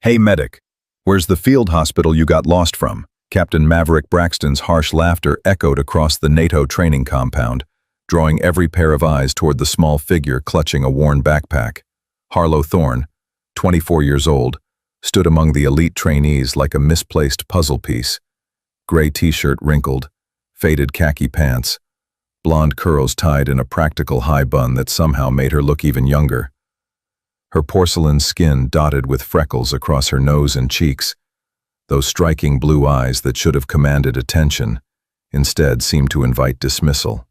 Hey medic, where's the field hospital you got lost from? Captain Maverick Braxton's harsh laughter echoed across the NATO training compound, drawing every pair of eyes toward the small figure clutching a worn backpack. Harlow Thorne, 24 years old, stood among the elite trainees like a misplaced puzzle piece. Gray t-shirt wrinkled, faded khaki pants, blonde curls tied in a practical high bun that somehow made her look even younger. Her porcelain skin dotted with freckles across her nose and cheeks. Those striking blue eyes that should have commanded attention instead seemed to invite dismissal.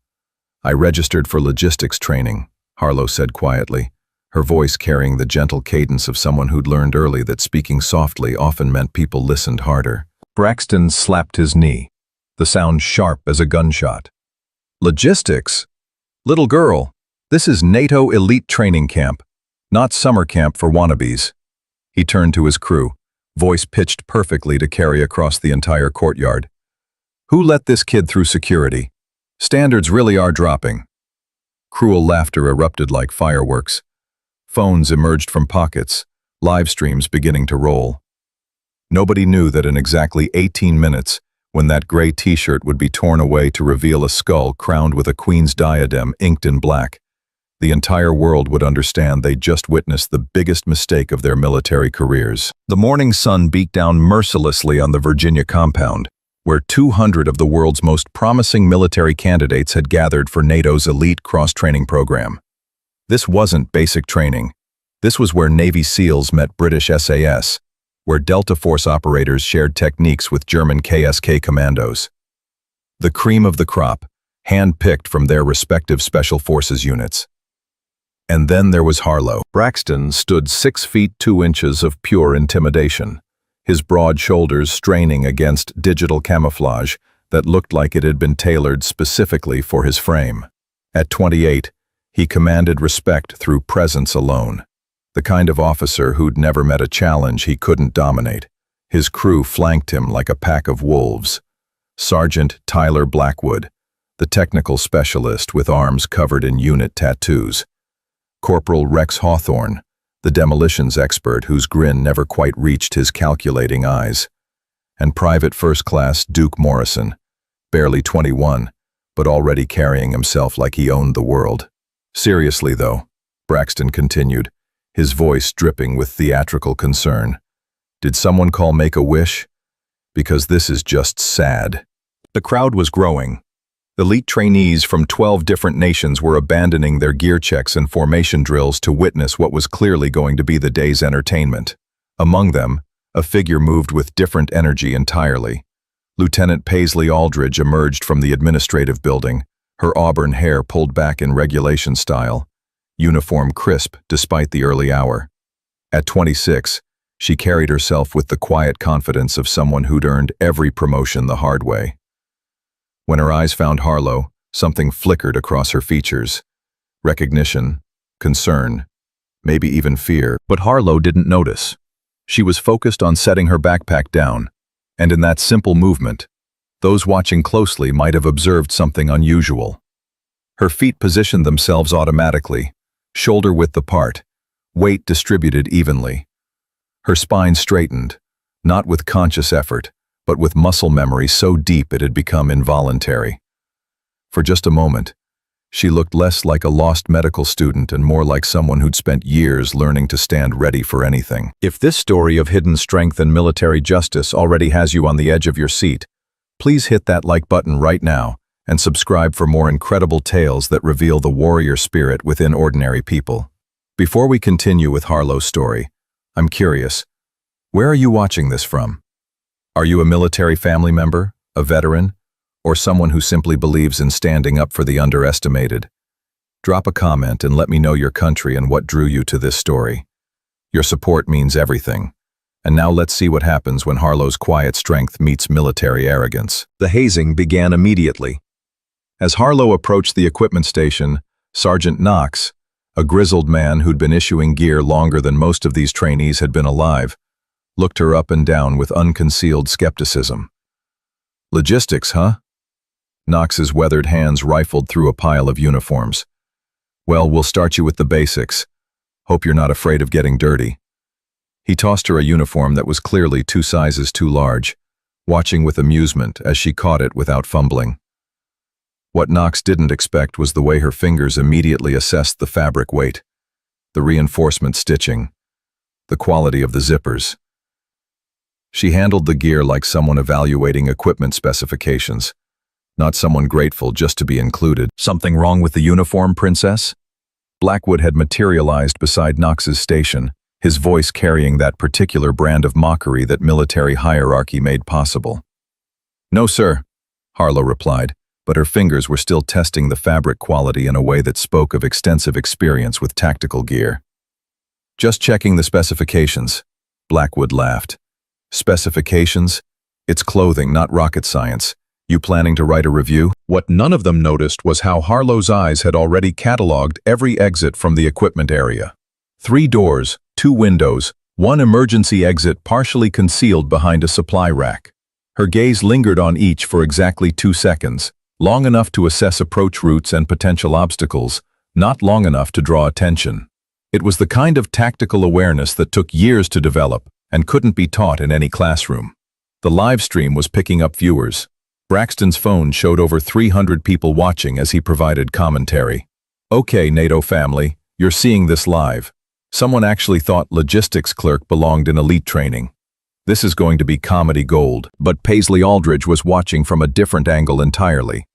I registered for logistics training, Harlow said quietly, her voice carrying the gentle cadence of someone who'd learned early that speaking softly often meant people listened harder. Braxton slapped his knee, the sound sharp as a gunshot. Logistics? Little girl, this is NATO elite training camp, not summer camp for wannabes. He turned to his crew, voice pitched perfectly to carry across the entire courtyard. Who let this kid through security? Standards really are dropping. Cruel laughter erupted like fireworks. Phones emerged from pockets, live streams beginning to roll. Nobody knew that in exactly 18 minutes, when that gray t-shirt would be torn away to reveal a skull crowned with a queen's diadem inked in black, the entire world would understand they'd just witnessed the biggest mistake of their military careers. The morning sun beat down mercilessly on the Virginia compound, where 200 of the world's most promising military candidates had gathered for NATO's elite cross-training program. This wasn't basic training. This was where Navy SEALs met British SAS, where Delta Force operators shared techniques with German KSK commandos. The cream of the crop, hand-picked from their respective Special Forces units. And then there was Harlow. Braxton stood 6 feet 2 inches of pure intimidation, his broad shoulders straining against digital camouflage that looked like it had been tailored specifically for his frame. At 28, he commanded respect through presence alone, the kind of officer who'd never met a challenge he couldn't dominate. His crew flanked him like a pack of wolves. Sergeant Tyler Blackwood, the technical specialist with arms covered in unit tattoos. Corporal Rex Hawthorne, the demolitions expert whose grin never quite reached his calculating eyes. And Private First Class Duke Morrison, barely 21, but already carrying himself like he owned the world. Seriously though, Braxton continued, his voice dripping with theatrical concern. Did someone call Make-A-Wish? Because this is just sad. The crowd was growing. Elite trainees from 12 different nations were abandoning their gear checks and formation drills to witness what was clearly going to be the day's entertainment. Among them, a figure moved with different energy entirely. Lieutenant Paisley Aldridge emerged from the administrative building, her auburn hair pulled back in regulation style, uniform crisp despite the early hour. At 26, she carried herself with the quiet confidence of someone who'd earned every promotion the hard way. When her eyes found Harlow, something flickered across her features. Recognition, concern, maybe even fear. But Harlow didn't notice. She was focused on setting her backpack down, and in that simple movement, those watching closely might have observed something unusual. Her feet positioned themselves automatically, shoulder-width apart, weight distributed evenly. Her spine straightened, not with conscious effort, but with muscle memory so deep it had become involuntary. For just a moment, she looked less like a lost medical student and more like someone who'd spent years learning to stand ready for anything. If this story of hidden strength and military justice already has you on the edge of your seat, please hit that like button right now and subscribe for more incredible tales that reveal the warrior spirit within ordinary people. Before we continue with Harlow's story, I'm curious, where are you watching this from? Are you a military family member, a veteran, or someone who simply believes in standing up for the underestimated? Drop a comment and let me know your country and what drew you to this story. Your support means everything. And now let's see what happens when Harlow's quiet strength meets military arrogance. The hazing began immediately. As Harlow approached the equipment station, Sergeant Knox, a grizzled man who'd been issuing gear longer than most of these trainees had been alive, looked her up and down with unconcealed skepticism. Logistics, huh? Knox's weathered hands rifled through a pile of uniforms. Well, we'll start you with the basics. Hope you're not afraid of getting dirty. He tossed her a uniform that was clearly 2 sizes too large, watching with amusement as she caught it without fumbling. What Knox didn't expect was the way her fingers immediately assessed the fabric weight, the reinforcement stitching, the quality of the zippers. She handled the gear like someone evaluating equipment specifications, not someone grateful just to be included. Something wrong with the uniform, Princess? Blackwood had materialized beside Knox's station, his voice carrying that particular brand of mockery that military hierarchy made possible. "No, sir," Harlow replied, but her fingers were still testing the fabric quality in a way that spoke of extensive experience with tactical gear. "Just checking the specifications," Blackwood laughed. "Specifications? It's clothing, not rocket science. You planning to write a review?" What none of them noticed was how Harlow's eyes had already cataloged every exit from the equipment area. 3 doors, 2 windows, 1 emergency exit partially concealed behind a supply rack. Her gaze lingered on each for exactly 2 seconds, long enough to assess approach routes and potential obstacles, not long enough to draw attention. It was the kind of tactical awareness that took years to develop and couldn't be taught in any classroom. The live stream was picking up viewers. Braxton's phone showed over 300 people watching as he provided commentary. "Okay, NATO family, you're seeing this live. Someone actually thought logistics clerk belonged in elite training. This is going to be comedy gold." But Paisley Aldridge was watching from a different angle entirely.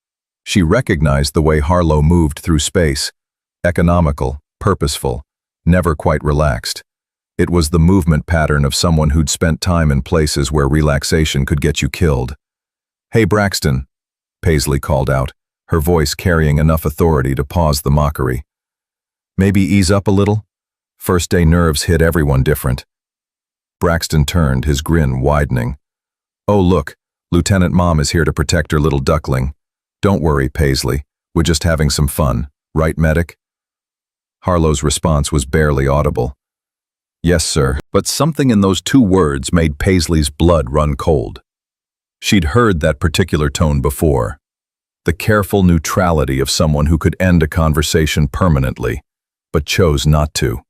She recognized the way Harlow moved through space. Economical, purposeful, never quite relaxed. It was the movement pattern of someone who'd spent time in places where relaxation could get you killed. "Hey, Braxton," Paisley called out, her voice carrying enough authority to pause the mockery. "Maybe ease up a little? First day nerves hit everyone different." Braxton turned, his grin widening. "Oh, look, Lieutenant Mom is here to protect her little duckling. Don't worry, Paisley, we're just having some fun, right, medic?" Harlow's response was barely audible. "Yes, sir," but something in those 2 words made Paisley's blood run cold. She'd heard that particular tone before. The careful neutrality of someone who could end a conversation permanently, but chose not to.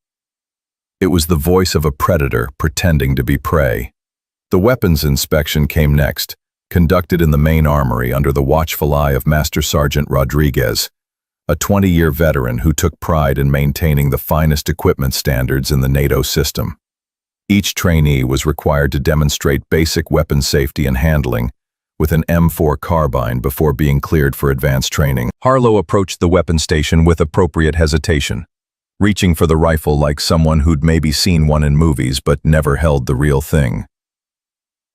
It was the voice of a predator pretending to be prey. The weapons inspection came next, conducted in the main armory under the watchful eye of Master Sergeant Rodriguez, a 20-year veteran who took pride in maintaining the finest equipment standards in the NATO system. Each trainee was required to demonstrate basic weapon safety and handling with an M4 carbine before being cleared for advanced training. Harlow approached the weapon station with appropriate hesitation, reaching for the rifle like someone who'd maybe seen one in movies but never held the real thing.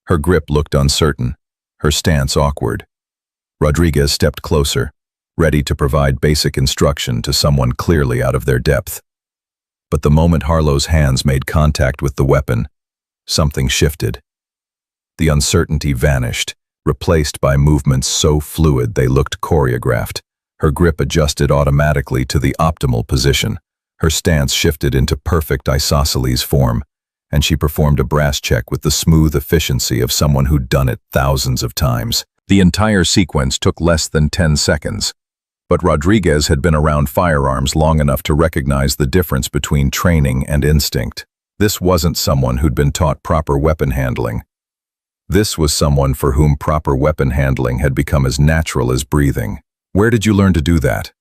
Her grip looked uncertain, her stance awkward. Rodriguez stepped closer, ready to provide basic instruction to someone clearly out of their depth. But the moment Harlow's hands made contact with the weapon, something shifted. The uncertainty vanished, replaced by movements so fluid they looked choreographed. Her grip adjusted automatically to the optimal position. Her stance shifted into perfect isosceles form, and she performed a brass check with the smooth efficiency of someone who'd done it thousands of times. The entire sequence took less than 10 seconds. But Rodriguez had been around firearms long enough to recognize the difference between training and instinct. This wasn't someone who'd been taught proper weapon handling. This was someone for whom proper weapon handling had become as natural as breathing. "Where did you learn to do that?"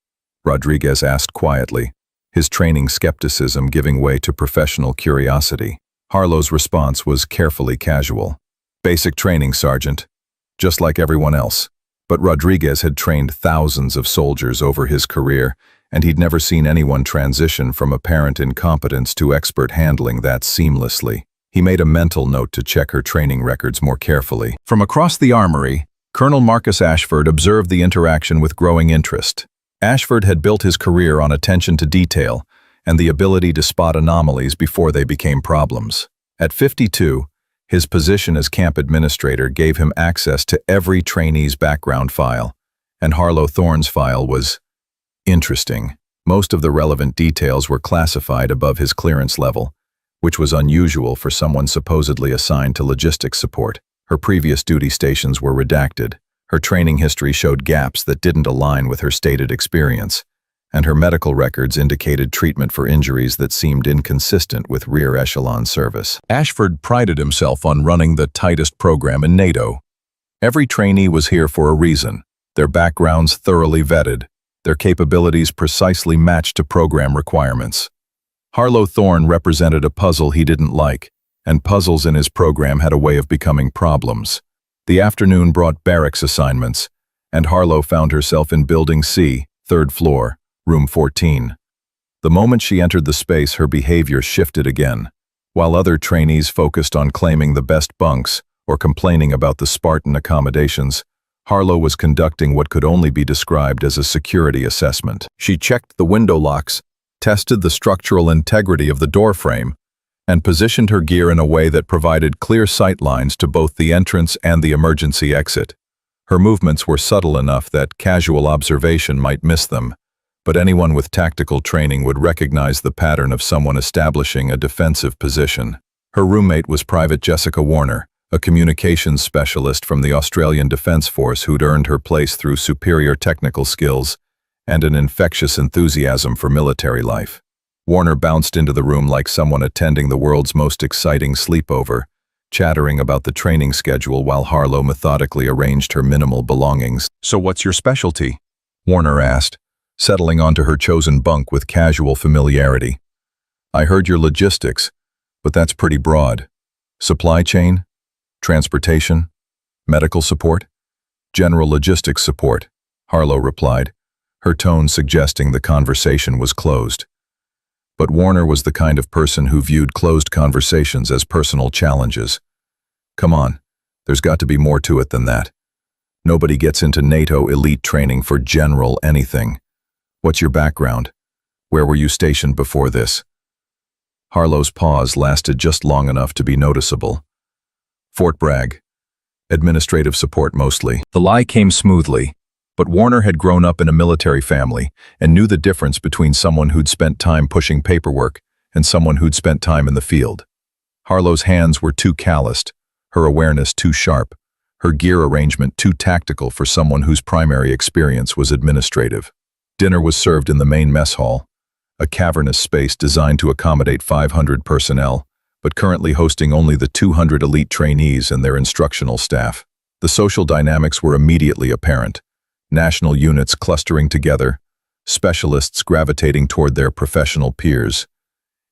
Rodriguez asked quietly, his training skepticism giving way to professional curiosity. Harlow's response was carefully casual. "Basic training, Sergeant. Just like everyone else." But Rodriguez had trained thousands of soldiers over his career, and he'd never seen anyone transition from apparent incompetence to expert handling that seamlessly. He made a mental note to check her training records more carefully. From across the armory, Colonel Marcus Ashford observed the interaction with growing interest. Ashford had built his career on attention to detail and the ability to spot anomalies before they became problems. At 52, his position as camp administrator gave him access to every trainee's background file, and Harlow Thorne's file was interesting. Most of the relevant details were classified above his clearance level, which was unusual for someone supposedly assigned to logistics support. Her previous duty stations were redacted. Her training history showed gaps that didn't align with her stated experience, and her medical records indicated treatment for injuries that seemed inconsistent with rear echelon service. Ashford prided himself on running the tightest program in NATO. Every trainee was here for a reason, their backgrounds thoroughly vetted, their capabilities precisely matched to program requirements. Harlow Thorne represented a puzzle he didn't like, and puzzles in his program had a way of becoming problems. The afternoon brought barracks assignments, and Harlow found herself in Building C, 3rd floor, room 14. The moment she entered the space, her behavior shifted again. While other trainees focused on claiming the best bunks or complaining about the Spartan accommodations, Harlow was conducting what could only be described as a security assessment. She checked the window locks, tested the structural integrity of the door frame, and positioned her gear in a way that provided clear sight lines to both the entrance and the emergency exit. Her movements were subtle enough that casual observation might miss them, but anyone with tactical training would recognize the pattern of someone establishing a defensive position. Her roommate was Private Jessica Warner, a communications specialist from the Australian Defence Force who'd earned her place through superior technical skills and an infectious enthusiasm for military life. Warner bounced into the room like someone attending the world's most exciting sleepover, chattering about the training schedule while Harlow methodically arranged her minimal belongings. "So what's your specialty?" Warner asked, settling onto her chosen bunk with casual familiarity. "I heard your logistics, but that's pretty broad. Supply chain? Transportation? Medical support?" "General logistics support," Harlow replied, her tone suggesting the conversation was closed. But Warner was the kind of person who viewed closed conversations as personal challenges. "Come on, there's got to be more to it than that. Nobody gets into NATO elite training for general anything. What's your background? Where were you stationed before this?" Harlow's pause lasted just long enough to be noticeable. "Fort Bragg. Administrative support mostly." The lie came smoothly, but Warner had grown up in a military family and knew the difference between someone who'd spent time pushing paperwork and someone who'd spent time in the field. Harlow's hands were too calloused, her awareness too sharp, her gear arrangement too tactical for someone whose primary experience was administrative. Dinner was served in the main mess hall, a cavernous space designed to accommodate 500 personnel, but currently hosting only the 200 elite trainees and their instructional staff. The social dynamics were immediately apparent. National units clustering together, specialists gravitating toward their professional peers,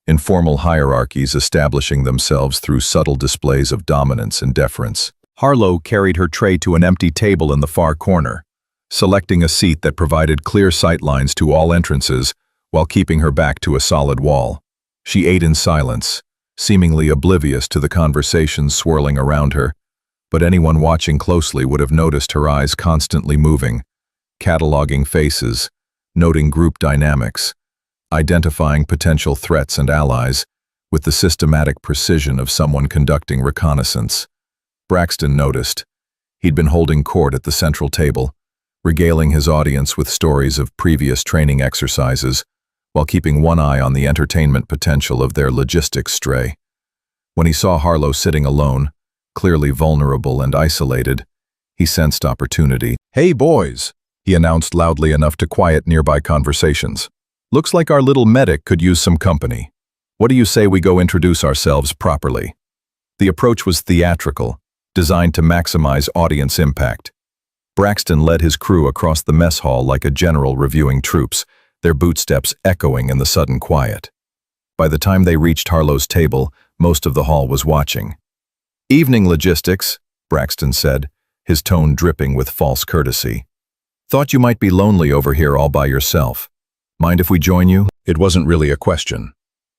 informal hierarchies establishing themselves through subtle displays of dominance and deference. Harlow carried her tray to an empty table in the far corner, selecting a seat that provided clear sightlines to all entrances while keeping her back to a solid wall. She ate in silence, seemingly oblivious to the conversations swirling around her, but anyone watching closely would have noticed her eyes constantly moving, cataloging faces, noting group dynamics, identifying potential threats and allies with the systematic precision of someone conducting reconnaissance. Braxton noticed. He'd been holding court at the central table, regaling his audience with stories of previous training exercises while keeping one eye on the entertainment potential of their logistics stray. When he saw Harlow sitting alone, clearly vulnerable and isolated, he sensed opportunity. "Hey boys," he announced loudly enough to quiet nearby conversations. "Looks like our little medic could use some company. What do you say we go introduce ourselves properly?" The approach was theatrical, designed to maximize audience impact. Braxton led his crew across the mess hall like a general reviewing troops, their bootsteps echoing in the sudden quiet. By the time they reached Harlow's table, most of the hall was watching. "Evening, logistics," Braxton said, his tone dripping with false courtesy. "Thought you might be lonely over here all by yourself. Mind if we join you?" It wasn't really a question.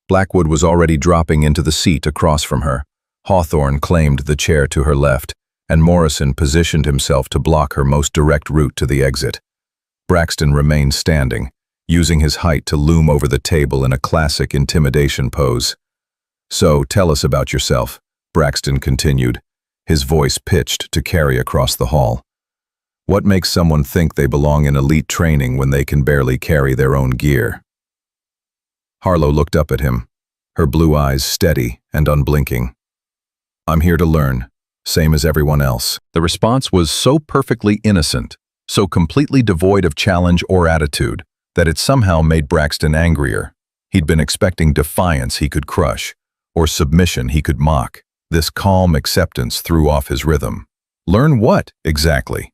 Blackwood was already dropping into the seat across from her. Hawthorne claimed the chair to her left, and Morrison positioned himself to block her most direct route to the exit. Braxton remained standing, using his height to loom over the table in a classic intimidation pose. "So, tell us about yourself," Braxton continued, his voice pitched to carry across the hall. "What makes someone think they belong in elite training when they can barely carry their own gear?" Harlow looked up at him, her blue eyes steady and unblinking. "I'm here to learn, same as everyone else." The response was so perfectly innocent, so completely devoid of challenge or attitude, that it somehow made Braxton angrier. He'd been expecting defiance he could crush, or submission he could mock. This calm acceptance threw off his rhythm. "Learn what, exactly?"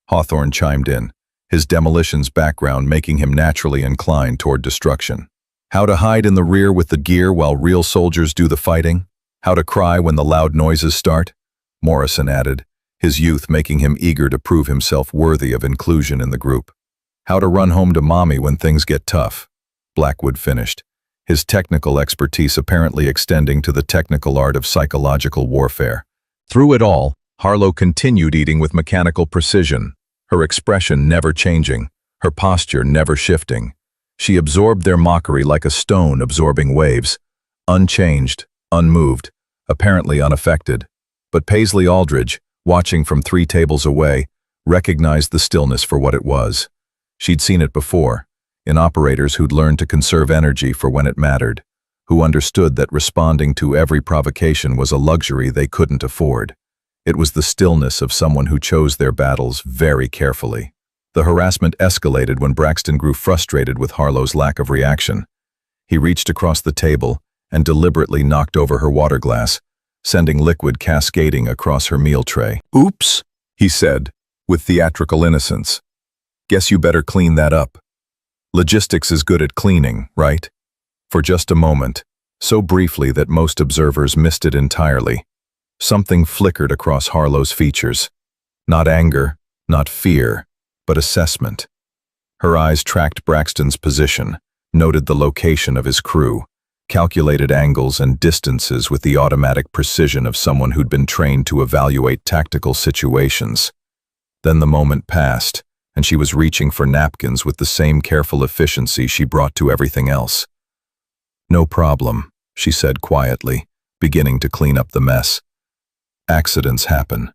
Hawthorne chimed in, his demolitions background making him naturally inclined toward destruction. "How to hide in the rear with the gear while real soldiers do the fighting? How to cry when the loud noises start?" Morrison added, his youth making him eager to prove himself worthy of inclusion in the group. "How to run home to mommy when things get tough," Blackwood finished, his technical expertise apparently extending to the technical art of psychological warfare. Through it all, Harlow continued eating with mechanical precision, her expression never changing, her posture never shifting. She absorbed their mockery like a stone absorbing waves, unchanged, unmoved, apparently unaffected. But Paisley Aldridge, watching from 3 tables away, recognized the stillness for what it was. She'd seen it before, in operators who'd learned to conserve energy for when it mattered, who understood that responding to every provocation was a luxury they couldn't afford. It was the stillness of someone who chose their battles very carefully. The harassment escalated when Braxton grew frustrated with Harlow's lack of reaction. He reached across the table and deliberately knocked over her water glass, sending liquid cascading across her meal tray. "Oops," he said, with theatrical innocence. "Guess you better clean that up. Logistics is good at cleaning, right?" For just a moment, so briefly that most observers missed it entirely, something flickered across Harlow's features. Not anger, not fear, but assessment. Her eyes tracked Braxton's position, noted the location of his crew, calculated angles and distances with the automatic precision of someone who'd been trained to evaluate tactical situations. Then the moment passed, and she was reaching for napkins with the same careful efficiency she brought to everything else. "No problem," she said quietly, beginning to clean up the mess. "Accidents happen."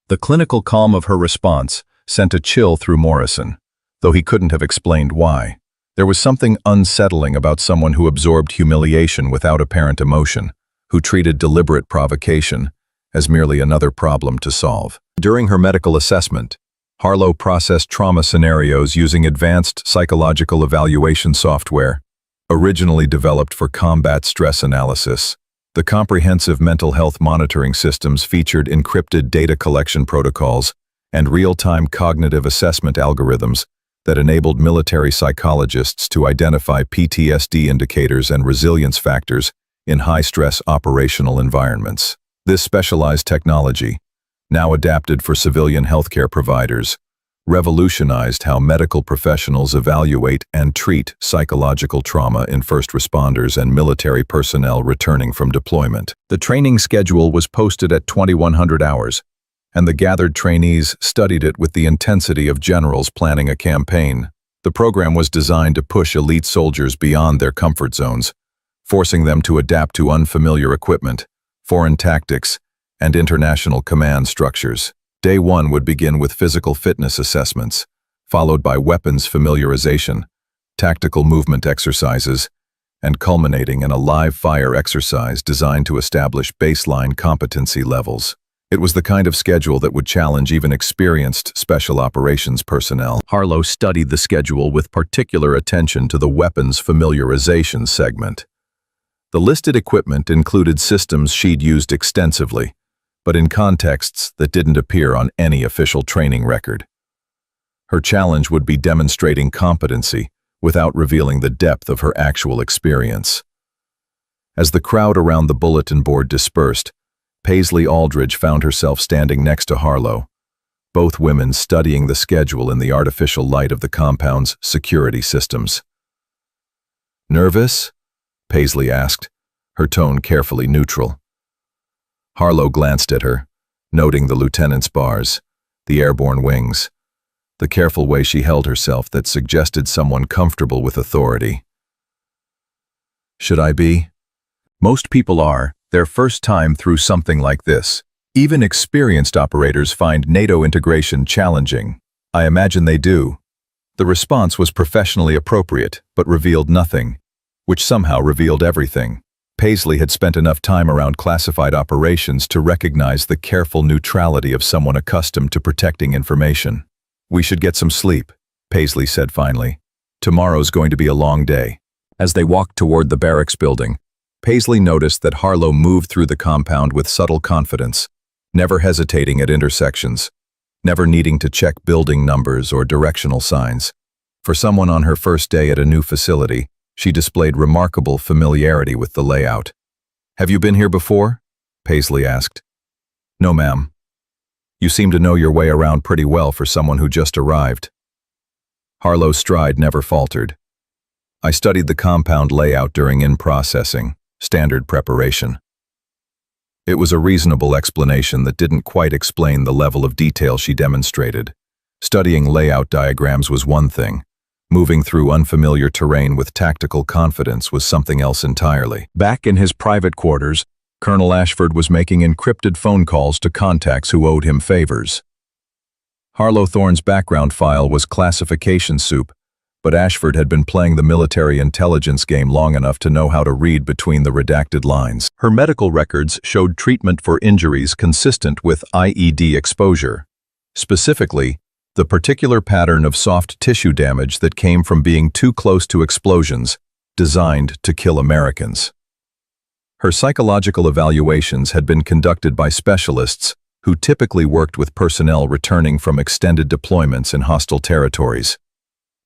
The clinical calm of her response sent a chill through Morrison, though he couldn't have explained why. There was something unsettling about someone who absorbed humiliation without apparent emotion, who treated deliberate provocation as merely another problem to solve. During her medical assessment, Harlow processed trauma scenarios using advanced psychological evaluation software, originally developed for combat stress analysis. The comprehensive mental health monitoring systems featured encrypted data collection protocols and real-time cognitive assessment algorithms that enabled military psychologists to identify PTSD indicators and resilience factors in high-stress operational environments. This specialized technology, now adapted for civilian healthcare providers, revolutionized how medical professionals evaluate and treat psychological trauma in first responders and military personnel returning from deployment. The training schedule was posted at 2,100 hours, and the gathered trainees studied it with the intensity of generals planning a campaign. The program was designed to push elite soldiers beyond their comfort zones, forcing them to adapt to unfamiliar equipment, foreign tactics, and international command structures. Day 1 would begin with physical fitness assessments, followed by weapons familiarization, tactical movement exercises, and culminating in a live fire exercise designed to establish baseline competency levels. It was the kind of schedule that would challenge even experienced special operations personnel. Harlow studied the schedule with particular attention to the weapons familiarization segment. The listed equipment included systems she'd used extensively, but in contexts that didn't appear on any official training record. Her challenge would be demonstrating competency without revealing the depth of her actual experience. As the crowd around the bulletin board dispersed, Paisley Aldridge found herself standing next to Harlow, both women studying the schedule in the artificial light of the compound's security systems. "Nervous?" Paisley asked, her tone carefully neutral. Harlow glanced at her, noting the lieutenant's bars, the airborne wings, the careful way she held herself that suggested someone comfortable with authority. "Should I be?" Most people are, their first time through something like this. Even experienced operators find NATO integration challenging. I imagine they do. The response was professionally appropriate, but revealed nothing, which somehow revealed everything. Paisley had spent enough time around classified operations to recognize the careful neutrality of someone accustomed to protecting information. "We should get some sleep," Paisley said finally. Tomorrow's going to be a long day. As they walked toward the barracks building, Paisley noticed that Harlow moved through the compound with subtle confidence, never hesitating at intersections, never needing to check building numbers or directional signs. For someone on her first day at a new facility, she displayed remarkable familiarity with the layout. "Have you been here before?" Paisley asked. "No, ma'am." "You seem to know your way around pretty well for someone who just arrived." Harlow's stride never faltered. "I studied the compound layout during in-processing, standard preparation." It was a reasonable explanation that didn't quite explain the level of detail she demonstrated. Studying layout diagrams was one thing. Moving through unfamiliar terrain with tactical confidence was something else entirely. Back in his private quarters, Colonel Ashford was making encrypted phone calls to contacts who owed him favors. Harlow Thorne's background file was classification soup, but Ashford had been playing the military intelligence game long enough to know how to read between the redacted lines. Her medical records showed treatment for injuries consistent with IED exposure. Specifically, the particular pattern of soft tissue damage that came from being too close to explosions, designed to kill Americans. Her psychological evaluations had been conducted by specialists who typically worked with personnel returning from extended deployments in hostile territories.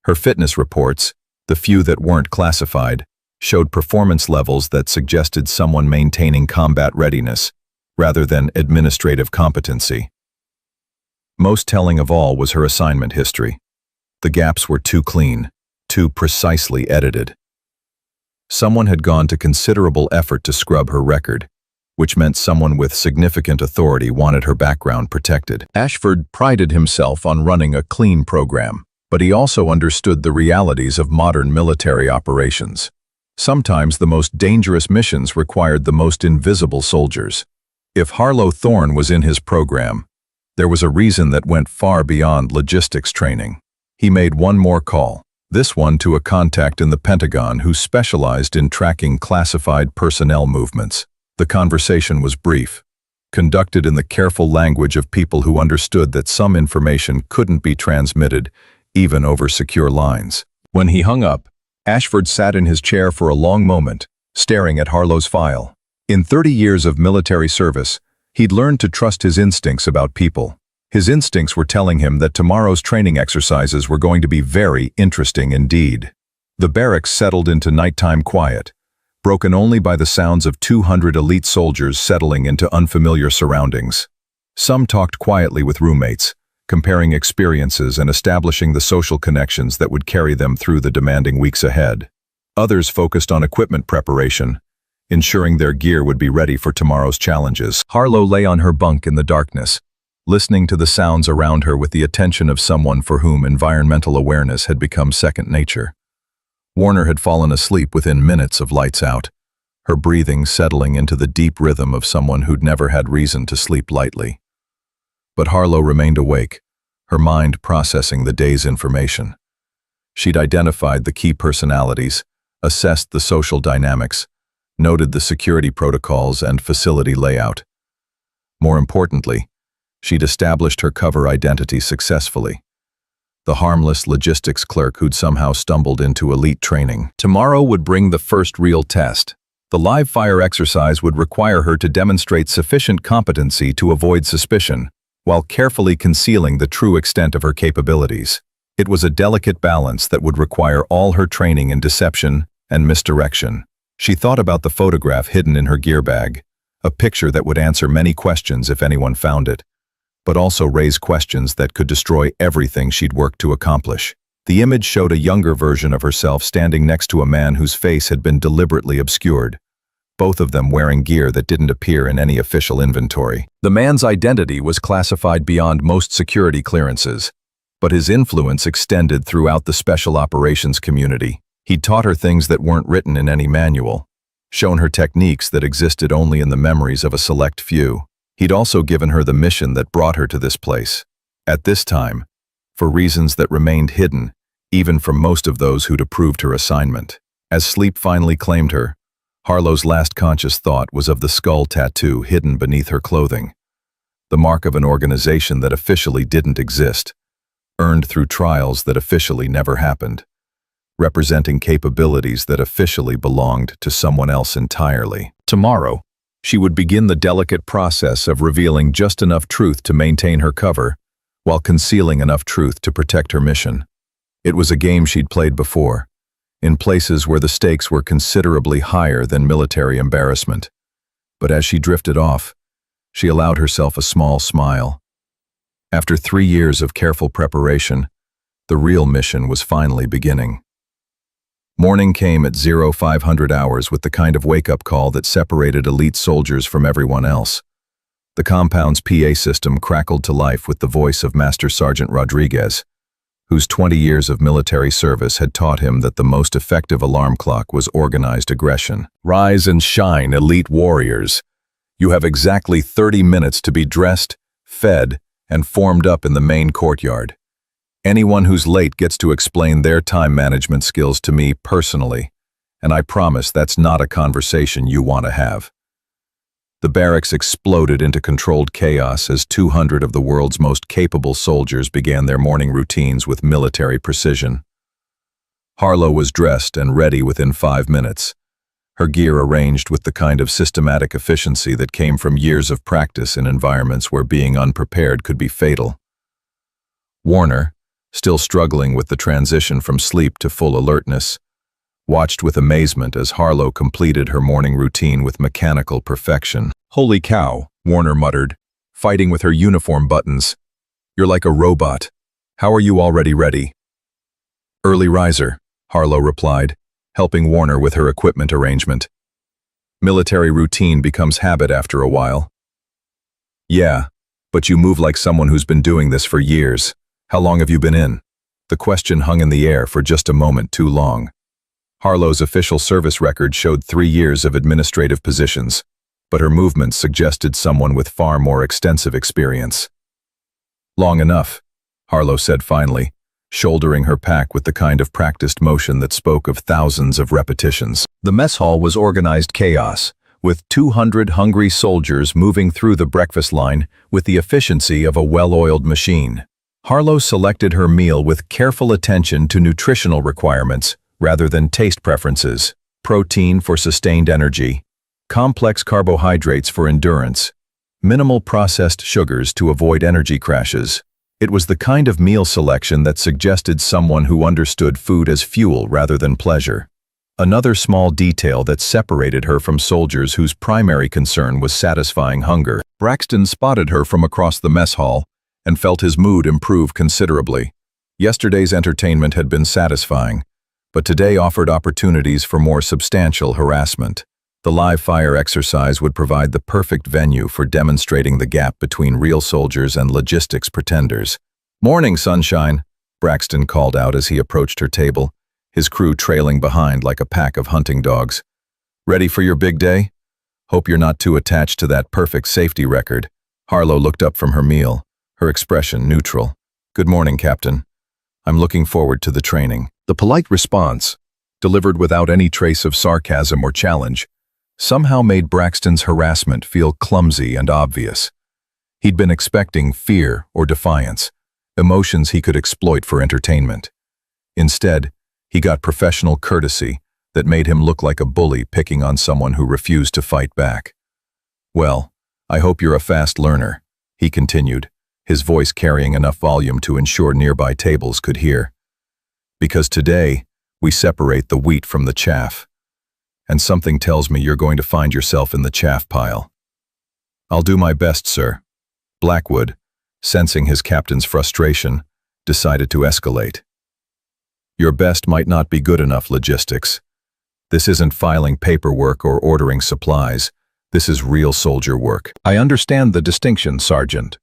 Her fitness reports, the few that weren't classified, showed performance levels that suggested someone maintaining combat readiness, rather than administrative competency. Most telling of all was her assignment history. The gaps were too clean, too precisely edited. Someone had gone to considerable effort to scrub her record, which meant someone with significant authority wanted her background protected. Ashford prided himself on running a clean program, but he also understood the realities of modern military operations. Sometimes the most dangerous missions required the most invisible soldiers. If Harlow Thorne was in his program, there was a reason that went far beyond logistics training. He made one more call, this one to a contact in the Pentagon who specialized in tracking classified personnel movements. The conversation was brief, conducted in the careful language of people who understood that some information couldn't be transmitted, even over secure lines. When he hung up, Ashford sat in his chair for a long moment, staring at Harlow's file. In 30 years of military service, he'd learned to trust his instincts about people. His instincts were telling him that tomorrow's training exercises were going to be very interesting indeed. The barracks settled into nighttime quiet, broken only by the sounds of 200 elite soldiers settling into unfamiliar surroundings. Some talked quietly with roommates, comparing experiences and establishing the social connections that would carry them through the demanding weeks ahead. Others focused on equipment preparation, ensuring their gear would be ready for tomorrow's challenges. Harlow lay on her bunk in the darkness, listening to the sounds around her with the attention of someone for whom environmental awareness had become second nature. Warner had fallen asleep within minutes of lights out, her breathing settling into the deep rhythm of someone who'd never had reason to sleep lightly. But Harlow remained awake, her mind processing the day's information. She'd identified the key personalities, assessed the social dynamics, noted the security protocols and facility layout. More importantly, she'd established her cover identity successfully. The harmless logistics clerk who'd somehow stumbled into elite training. Tomorrow would bring the first real test. The live fire exercise would require her to demonstrate sufficient competency to avoid suspicion, while carefully concealing the true extent of her capabilities. It was a delicate balance that would require all her training in deception and misdirection. She thought about the photograph hidden in her gear bag, a picture that would answer many questions if anyone found it, but also raise questions that could destroy everything she'd worked to accomplish. The image showed a younger version of herself standing next to a man whose face had been deliberately obscured, both of them wearing gear that didn't appear in any official inventory. The man's identity was classified beyond most security clearances, but his influence extended throughout the special operations community. He'd taught her things that weren't written in any manual, shown her techniques that existed only in the memories of a select few. He'd also given her the mission that brought her to this place. At this time, for reasons that remained hidden, even from most of those who'd approved her assignment. As sleep finally claimed her, Harlow's last conscious thought was of the skull tattoo hidden beneath her clothing, the mark of an organization that officially didn't exist, earned through trials that officially never happened. representing capabilities that officially belonged to someone else entirely. Tomorrow, she would begin the delicate process of revealing just enough truth to maintain her cover, while concealing enough truth to protect her mission. It was a game she'd played before, in places where the stakes were considerably higher than military embarrassment. But as she drifted off, she allowed herself a small smile. After 3 years of careful preparation, the real mission was finally beginning. Morning came at 0500 hours with the kind of wake-up call that separated elite soldiers from everyone else. The compound's PA system crackled to life with the voice of Master Sergeant Rodriguez, whose 20 years of military service had taught him that the most effective alarm clock was organized aggression. Rise and shine, elite warriors. You have exactly 30 minutes to be dressed, fed, and formed up in the main courtyard. Anyone who's late gets to explain their time management skills to me personally, and I promise that's not a conversation you want to have. The barracks exploded into controlled chaos as 200 of the world's most capable soldiers began their morning routines with military precision. Harlow was dressed and ready within 5 minutes, her gear arranged with the kind of systematic efficiency that came from years of practice in environments where being unprepared could be fatal. Warner, still struggling with the transition from sleep to full alertness, watched with amazement as Harlow completed her morning routine with mechanical perfection. "Holy cow," Warner muttered, fighting with her uniform buttons. "You're like a robot. How are you already ready?" "Early riser," Harlow replied, helping Warner with her equipment arrangement. "Military routine becomes habit after a while." "Yeah, but you move like someone who's been doing this for years. How long have you been in?" The question hung in the air for just a moment too long. Harlow's official service record showed 3 years of administrative positions, but her movements suggested someone with far more extensive experience. "Long enough," Harlow said finally, shouldering her pack with the kind of practiced motion that spoke of thousands of repetitions. The mess hall was organized chaos, with 200 hungry soldiers moving through the breakfast line with the efficiency of a well-oiled machine. Harlow selected her meal with careful attention to nutritional requirements rather than taste preferences: protein for sustained energy, complex carbohydrates for endurance, minimal processed sugars to avoid energy crashes. It was the kind of meal selection that suggested someone who understood food as fuel rather than pleasure. Another small detail that separated her from soldiers whose primary concern was satisfying hunger. Braxton spotted her from across the mess hall and felt his mood improve considerably. Yesterday's entertainment had been satisfying, but today offered opportunities for more substantial harassment. The live fire exercise would provide the perfect venue for demonstrating the gap between real soldiers and logistics pretenders. "Morning, sunshine," Braxton called out as he approached her table, his crew trailing behind like a pack of hunting dogs. "Ready for your big day? Hope you're not too attached to that perfect safety record." Harlow looked up from her meal, her expression neutral. "Good morning, Captain. I'm looking forward to the training." The polite response, delivered without any trace of sarcasm or challenge, somehow made Braxton's harassment feel clumsy and obvious. He'd been expecting fear or defiance, emotions he could exploit for entertainment. Instead, he got professional courtesy that made him look like a bully picking on someone who refused to fight back. "Well, I hope you're a fast learner," he continued, his voice carrying enough volume to ensure nearby tables could hear. "Because today, we separate the wheat from the chaff. And something tells me you're going to find yourself in the chaff pile." "I'll do my best, sir." Blackwood, sensing his captain's frustration, decided to escalate. "Your best might not be good enough, logistics. This isn't filing paperwork or ordering supplies. This is real soldier work." "I understand the distinction, Sergeant."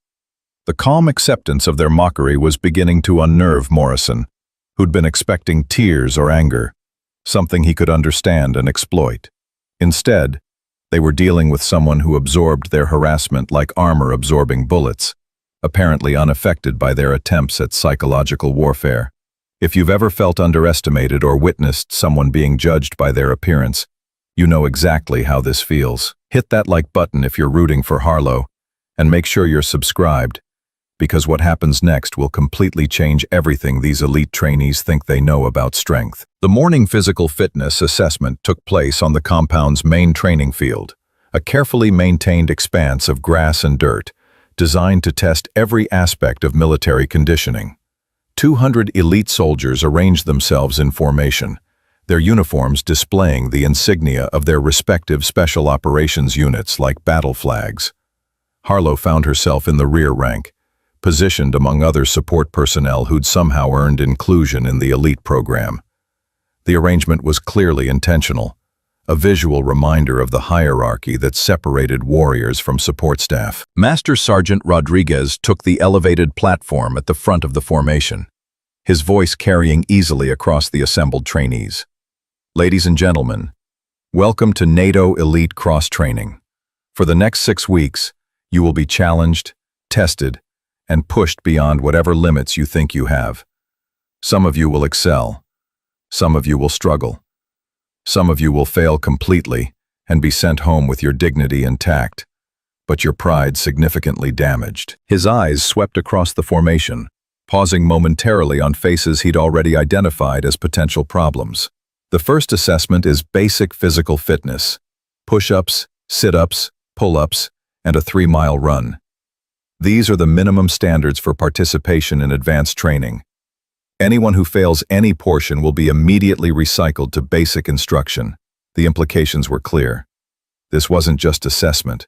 The calm acceptance of their mockery was beginning to unnerve Morrison, who'd been expecting tears or anger, something he could understand and exploit. Instead, they were dealing with someone who absorbed their harassment like armor absorbing bullets, apparently unaffected by their attempts at psychological warfare. If you've ever felt underestimated or witnessed someone being judged by their appearance, you know exactly how this feels. Hit that like button if you're rooting for Harlow, and make sure you're subscribed, because what happens next will completely change everything these elite trainees think they know about strength. The morning physical fitness assessment took place on the compound's main training field, a carefully maintained expanse of grass and dirt, designed to test every aspect of military conditioning. 200 elite soldiers arranged themselves in formation, their uniforms displaying the insignia of their respective special operations units like battle flags. Harlow found herself in the rear rank, positioned among other support personnel who'd somehow earned inclusion in the elite program. The arrangement was clearly intentional, a visual reminder of the hierarchy that separated warriors from support staff. Master Sergeant Rodriguez took the elevated platform at the front of the formation, his voice carrying easily across the assembled trainees. Ladies and gentlemen, welcome to NATO Elite Cross Training. For the next 6 weeks, you will be challenged, tested, and pushed beyond whatever limits you think you have. Some of you will excel. Some of you will struggle. Some of you will fail completely and be sent home with your dignity intact, but your pride significantly damaged. His eyes swept across the formation, pausing momentarily on faces he'd already identified as potential problems. The first assessment is basic physical fitness: push-ups, sit-ups, pull-ups, and a 3-mile run. These are the minimum standards for participation in advanced training. Anyone who fails any portion will be immediately recycled to basic instruction. The implications were clear. This wasn't just assessment,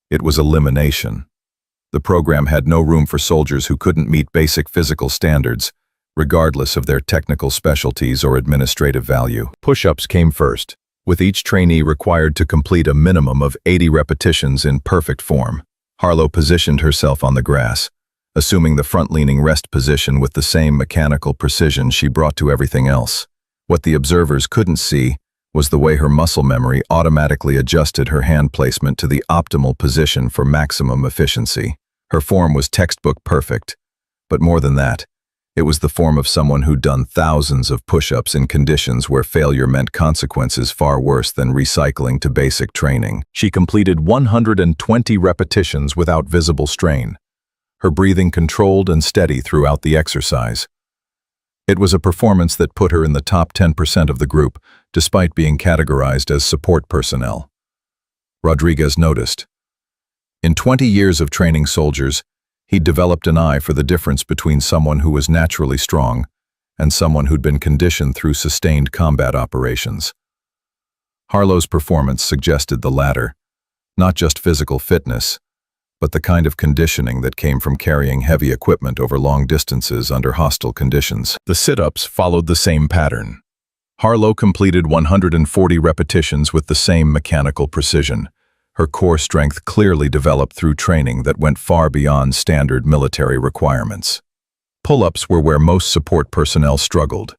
it was elimination. The program had no room for soldiers who couldn't meet basic physical standards, regardless of their technical specialties or administrative value. Push-ups came first, with each trainee required to complete a minimum of 80 repetitions in perfect form. Harlow positioned herself on the grass, assuming the front-leaning rest position with the same mechanical precision she brought to everything else. What the observers couldn't see was the way her muscle memory automatically adjusted her hand placement to the optimal position for maximum efficiency. Her form was textbook perfect, but more than that, it was the form of someone who'd done thousands of push-ups in conditions where failure meant consequences far worse than recycling to basic training. She completed 120 repetitions without visible strain, her breathing controlled and steady throughout the exercise. It was a performance that put her in the top 10% of the group, despite being categorized as support personnel. Rodriguez noticed. In 20 years of training soldiers, he'd developed an eye for the difference between someone who was naturally strong and someone who'd been conditioned through sustained combat operations. Harlow's performance suggested the latter, not just physical fitness, but the kind of conditioning that came from carrying heavy equipment over long distances under hostile conditions. The sit-ups followed the same pattern. Harlow completed 140 repetitions with the same mechanical precision, her core strength clearly developed through training that went far beyond standard military requirements. Pull-ups were where most support personnel struggled,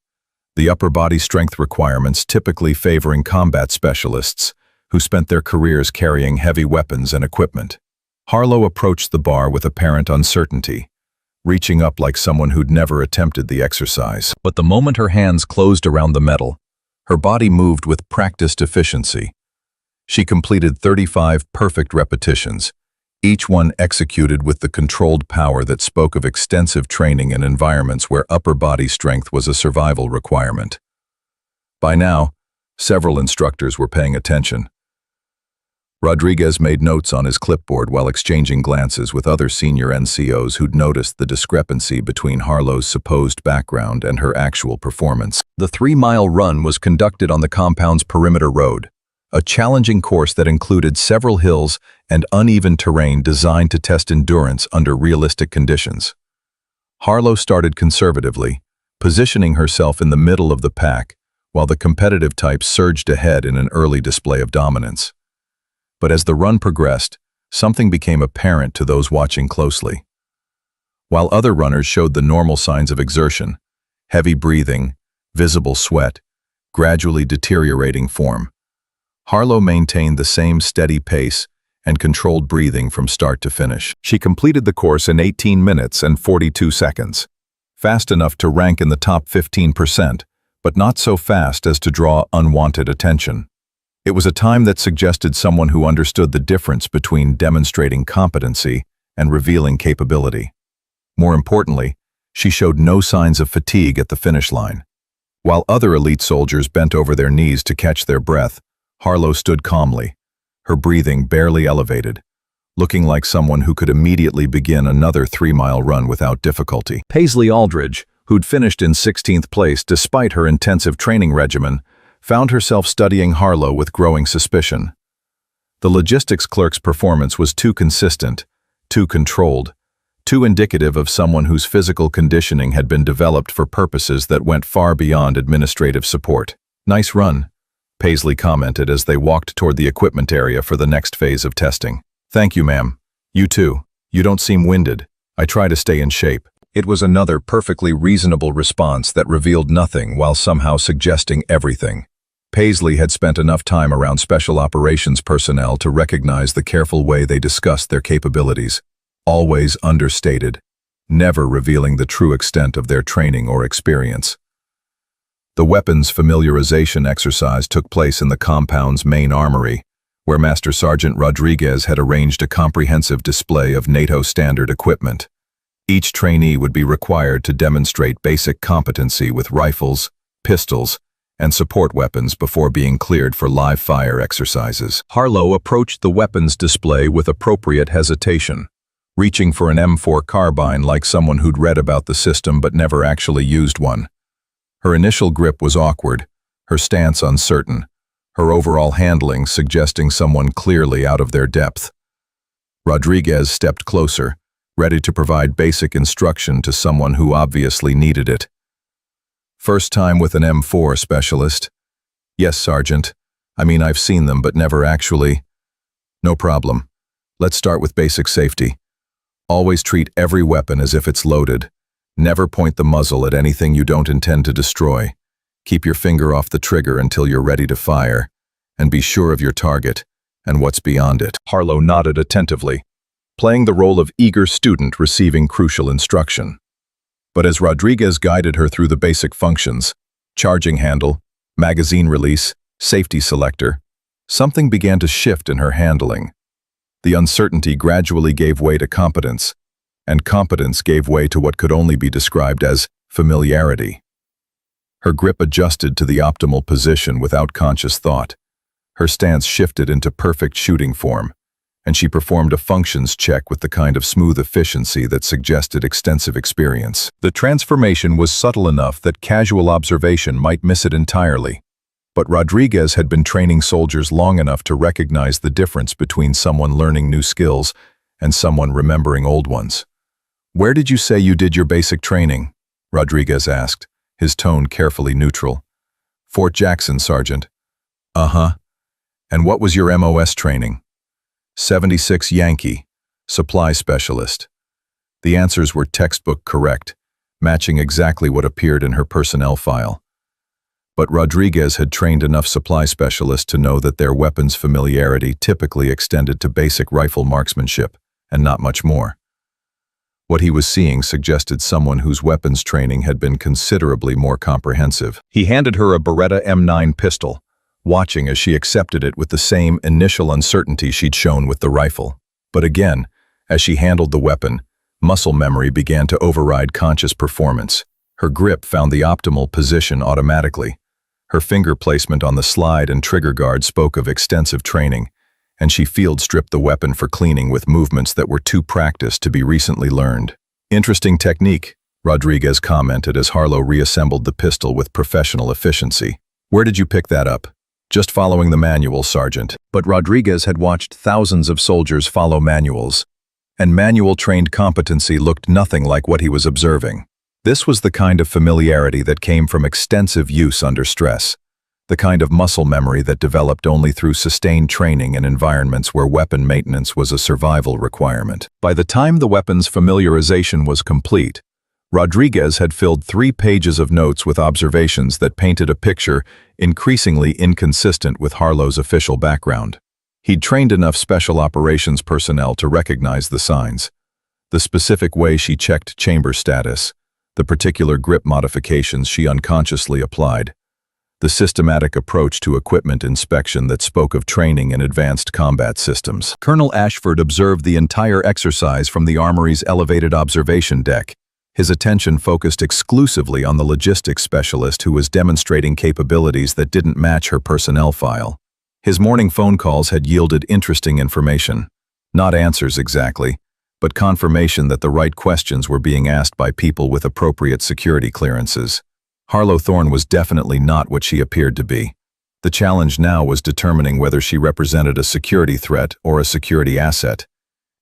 the upper body strength requirements typically favoring combat specialists who spent their careers carrying heavy weapons and equipment. Harlow approached the bar with apparent uncertainty, reaching up like someone who'd never attempted the exercise. But the moment her hands closed around the metal, her body moved with practiced efficiency. She completed 35 perfect repetitions, each one executed with the controlled power that spoke of extensive training in environments where upper body strength was a survival requirement. By now, several instructors were paying attention. Rodriguez made notes on his clipboard while exchanging glances with other senior NCOs who'd noticed the discrepancy between Harlow's supposed background and her actual performance. The 3-mile run was conducted on the compound's perimeter road, a challenging course that included several hills and uneven terrain designed to test endurance under realistic conditions. Harlow started conservatively, positioning herself in the middle of the pack, while the competitive types surged ahead in an early display of dominance. But as the run progressed, something became apparent to those watching closely. While other runners showed the normal signs of exertion, heavy breathing, visible sweat, gradually deteriorating form, Harlow maintained the same steady pace and controlled breathing from start to finish. She completed the course in 18 minutes and 42 seconds, fast enough to rank in the top 15%, but not so fast as to draw unwanted attention. It was a time that suggested someone who understood the difference between demonstrating competency and revealing capability. More importantly, she showed no signs of fatigue at the finish line. While other elite soldiers bent over their knees to catch their breath, Harlow stood calmly, her breathing barely elevated, looking like someone who could immediately begin another 3-mile run without difficulty. Paisley Aldridge, who'd finished in 16th place despite her intensive training regimen, found herself studying Harlow with growing suspicion. The logistics clerk's performance was too consistent, too controlled, too indicative of someone whose physical conditioning had been developed for purposes that went far beyond administrative support. "Nice run," Paisley commented as they walked toward the equipment area for the next phase of testing. "Thank you, ma'am. You too. You don't seem winded. I try to stay in shape." It was another perfectly reasonable response that revealed nothing while somehow suggesting everything. Paisley had spent enough time around special operations personnel to recognize the careful way they discussed their capabilities, always understated, never revealing the true extent of their training or experience. The weapons familiarization exercise took place in the compound's main armory, where Master Sergeant Rodriguez had arranged a comprehensive display of NATO standard equipment. Each trainee would be required to demonstrate basic competency with rifles, pistols, and support weapons before being cleared for live fire exercises. Harlow approached the weapons display with appropriate hesitation, reaching for an M4 carbine like someone who'd read about the system but never actually used one. Her initial grip was awkward, her stance uncertain, her overall handling suggesting someone clearly out of their depth. Rodriguez stepped closer, ready to provide basic instruction to someone who obviously needed it. "First time with an M4 specialist?" "Yes, Sergeant. I've seen them but never actually." "No problem. Let's start with basic safety. Always treat every weapon as if it's loaded. Never point the muzzle at anything you don't intend to destroy. Keep your finger off the trigger until you're ready to fire, and be sure of your target and what's beyond it." Harlow nodded attentively, playing the role of eager student receiving crucial instruction. But as Rodriguez guided her through the basic functions, charging handle, magazine release, safety selector, something began to shift in her handling. The uncertainty gradually gave way to competence, and competence gave way to what could only be described as familiarity. Her grip adjusted to the optimal position without conscious thought. Her stance shifted into perfect shooting form, and she performed a functions check with the kind of smooth efficiency that suggested extensive experience. The transformation was subtle enough that casual observation might miss it entirely. But Rodriguez had been training soldiers long enough to recognize the difference between someone learning new skills and someone remembering old ones. "Where did you say you did your basic training?" Rodriguez asked, his tone carefully neutral. "Fort Jackson, Sergeant." "Uh-huh. And what was your MOS training?" 76 Yankee, supply specialist." The answers were textbook correct, matching exactly what appeared in her personnel file. But Rodriguez had trained enough supply specialists to know that their weapons familiarity typically extended to basic rifle marksmanship, and not much more. What he was seeing suggested someone whose weapons training had been considerably more comprehensive. He handed her a Beretta M9 pistol, watching as she accepted it with the same initial uncertainty she'd shown with the rifle. But again, as she handled the weapon, muscle memory began to override conscious performance. Her grip found the optimal position automatically. Her finger placement on the slide and trigger guard spoke of extensive training, and she field-stripped the weapon for cleaning with movements that were too practiced to be recently learned. "Interesting technique," Rodriguez commented as Harlow reassembled the pistol with professional efficiency. "Where did you pick that up?" "Just following the manual, Sergeant." But Rodriguez had watched thousands of soldiers follow manuals, and manual-trained competency looked nothing like what he was observing. This was the kind of familiarity that came from extensive use under stress, the kind of muscle memory that developed only through sustained training in environments where weapon maintenance was a survival requirement. By the time the weapons familiarization was complete, Rodriguez had filled 3 pages of notes with observations that painted a picture increasingly inconsistent with Harlow's official background. He'd trained enough special operations personnel to recognize the signs: the specific way she checked chamber status, the particular grip modifications she unconsciously applied, the systematic approach to equipment inspection that spoke of training in advanced combat systems. Colonel Ashford observed the entire exercise from the Armory's elevated observation deck, his attention focused exclusively on the logistics specialist who was demonstrating capabilities that didn't match her personnel file. His morning phone calls had yielded interesting information. Not answers exactly, but confirmation that the right questions were being asked by people with appropriate security clearances. Harlow Thorne was definitely not what she appeared to be. The challenge now was determining whether she represented a security threat or a security asset,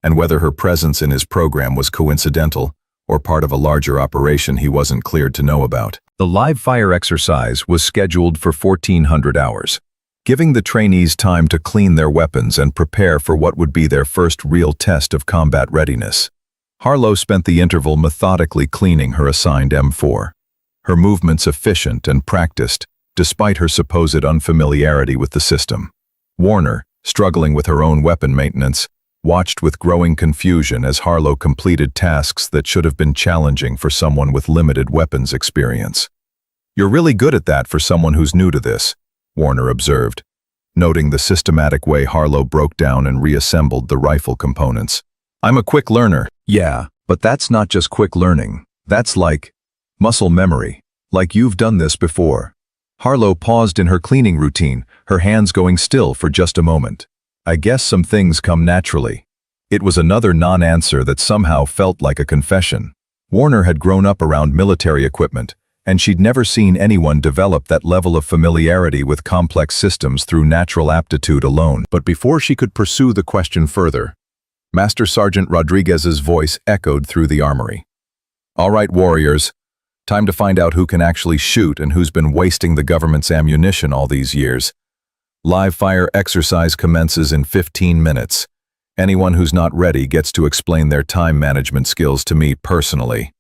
and whether her presence in his program was coincidental or part of a larger operation he wasn't cleared to know about. The live fire exercise was scheduled for 1,400 hours, giving the trainees time to clean their weapons and prepare for what would be their first real test of combat readiness. Harlow spent the interval methodically cleaning her assigned M4. Her movements efficient and practiced, despite her supposed unfamiliarity with the system. Warner, struggling with her own weapon maintenance, watched with growing confusion as Harlow completed tasks that should have been challenging for someone with limited weapons experience. "You're really good at that for someone who's new to this," Warner observed, noting the systematic way Harlow broke down and reassembled the rifle components. "I'm a quick learner." "Yeah, but that's not just quick learning. That's like muscle memory, like you've done this before." Harlow paused in her cleaning routine, her hands going still for just a moment. "I guess some things come naturally." It was another non-answer that somehow felt like a confession. Warner had grown up around military equipment, and she'd never seen anyone develop that level of familiarity with complex systems through natural aptitude alone. But before she could pursue the question further, Master Sergeant Rodriguez's voice echoed through the armory. "All right, warriors. Time to find out who can actually shoot and who's been wasting the government's ammunition all these years. Live fire exercise commences in 15 minutes. Anyone who's not ready gets to explain their time management skills to me personally."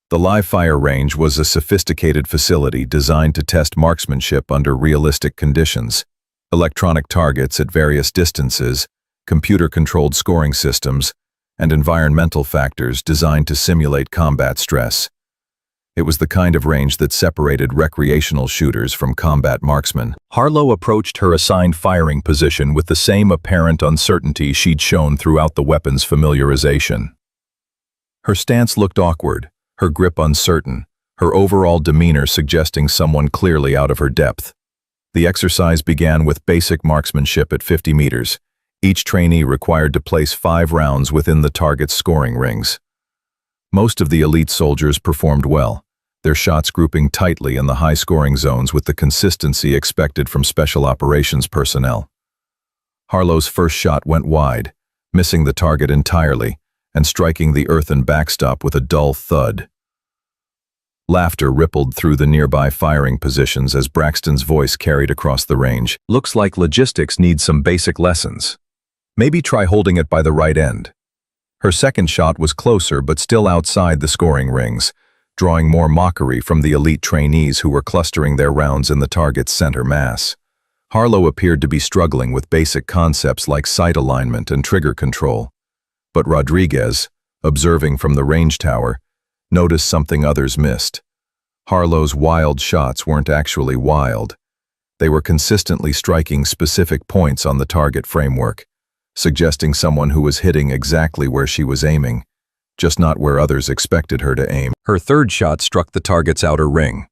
The live fire range was a sophisticated facility designed to test marksmanship under realistic conditions. Electronic targets at various distances, computer-controlled scoring systems, and environmental factors designed to simulate combat stress. It was the kind of range that separated recreational shooters from combat marksmen. Harlow approached her assigned firing position with the same apparent uncertainty she'd shown throughout the weapon's familiarization. Her stance looked awkward, her grip uncertain, her overall demeanor suggesting someone clearly out of her depth. The exercise began with basic marksmanship at 50 meters, each trainee required to place 5 rounds within the target's scoring rings. Most of the elite soldiers performed well, their shots grouping tightly in the high-scoring zones with the consistency expected from special operations personnel. Harlow's first shot went wide, missing the target entirely and striking the earthen backstop with a dull thud. Laughter rippled through the nearby firing positions as Braxton's voice carried across the range. "Looks like logistics needs some basic lessons. Maybe try holding it by the right end." Her second shot was closer but still outside the scoring rings, drawing more mockery from the elite trainees who were clustering their rounds in the target's center mass. Harlow appeared to be struggling with basic concepts like sight alignment and trigger control. But Rodriguez, observing from the range tower, noticed something others missed. Harlow's wild shots weren't actually wild. They were consistently striking specific points on the target framework, suggesting someone who was hitting exactly where she was aiming, just not where others expected her to aim. Her third shot struck the target's outer ring,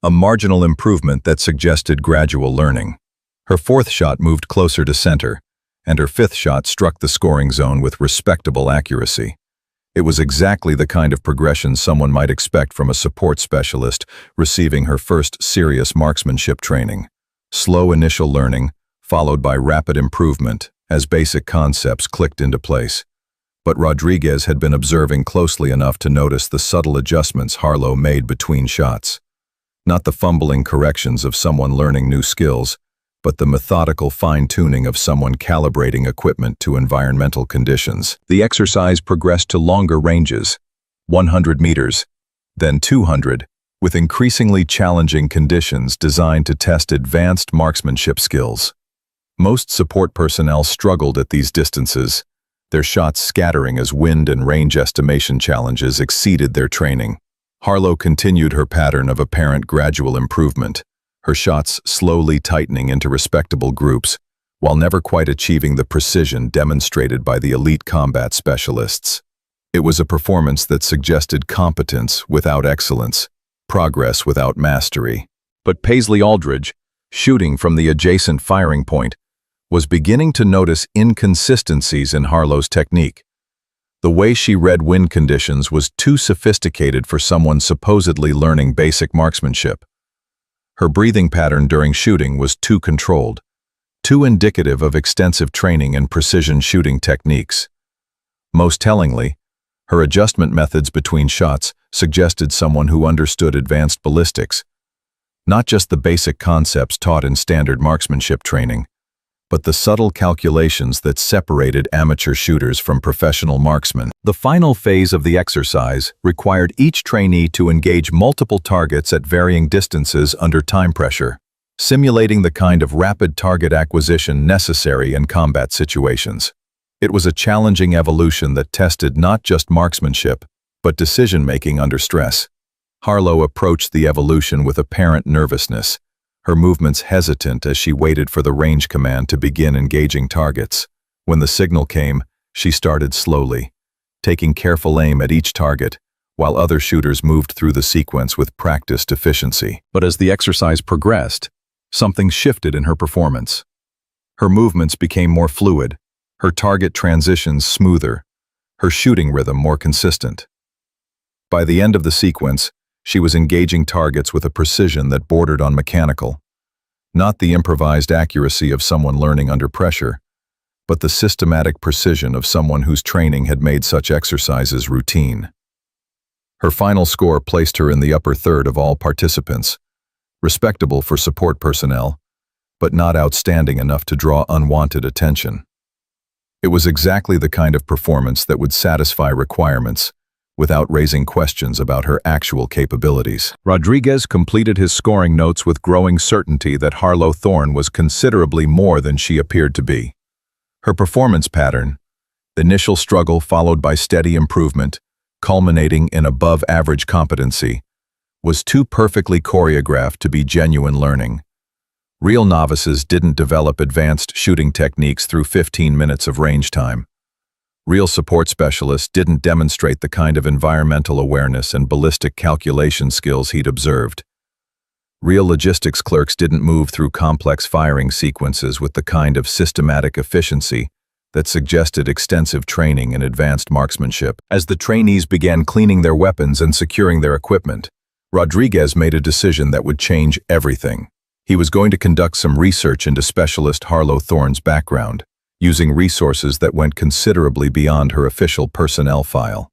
a marginal improvement that suggested gradual learning. Her fourth shot moved closer to center, and her fifth shot struck the scoring zone with respectable accuracy. It was exactly the kind of progression someone might expect from a support specialist receiving her first serious marksmanship training. Slow initial learning, followed by rapid improvement as basic concepts clicked into place. But Rodriguez had been observing closely enough to notice the subtle adjustments Harlow made between shots. Not the fumbling corrections of someone learning new skills, but the methodical fine-tuning of someone calibrating equipment to environmental conditions. The exercise progressed to longer ranges, 100 meters, then 200, with increasingly challenging conditions designed to test advanced marksmanship skills. Most support personnel struggled at these distances, their shots scattering as wind and range estimation challenges exceeded their training. Harlow continued her pattern of apparent gradual improvement, her shots slowly tightening into respectable groups, while never quite achieving the precision demonstrated by the elite combat specialists. It was a performance that suggested competence without excellence, progress without mastery. But Paisley Aldridge, shooting from the adjacent firing point, was beginning to notice inconsistencies in Harlow's technique. The way she read wind conditions was too sophisticated for someone supposedly learning basic marksmanship. Her breathing pattern during shooting was too controlled, too indicative of extensive training in precision shooting techniques. Most tellingly, her adjustment methods between shots suggested someone who understood advanced ballistics, not just the basic concepts taught in standard marksmanship training, but the subtle calculations that separated amateur shooters from professional marksmen. The final phase of the exercise required each trainee to engage multiple targets at varying distances under time pressure, simulating the kind of rapid target acquisition necessary in combat situations. It was a challenging evolution that tested not just marksmanship, but decision-making under stress. Harlow approached the evolution with apparent nervousness, her movements hesitant as she waited for the range command to begin engaging targets. When the signal came, she started slowly, taking careful aim at each target, while other shooters moved through the sequence with practiced efficiency. But as the exercise progressed, something shifted in her performance. Her movements became more fluid, her target transitions smoother, her shooting rhythm more consistent. By the end of the sequence, she was engaging targets with a precision that bordered on mechanical. Not the improvised accuracy of someone learning under pressure, but the systematic precision of someone whose training had made such exercises routine. Her final score placed her in the upper third of all participants, respectable for support personnel, but not outstanding enough to draw unwanted attention. It was exactly the kind of performance that would satisfy requirements without raising questions about her actual capabilities. Rodriguez completed his scoring notes with growing certainty that Harlow Thorne was considerably more than she appeared to be. Her performance pattern, the initial struggle followed by steady improvement, culminating in above-average competency, was too perfectly choreographed to be genuine learning. Real novices didn't develop advanced shooting techniques through 15 minutes of range time. Real support specialists didn't demonstrate the kind of environmental awareness and ballistic calculation skills he'd observed. Real logistics clerks didn't move through complex firing sequences with the kind of systematic efficiency that suggested extensive training in advanced marksmanship. As the trainees began cleaning their weapons and securing their equipment, Rodriguez made a decision that would change everything. He was going to conduct some research into specialist Harlow Thorne's background, using resources that went considerably beyond her official personnel file.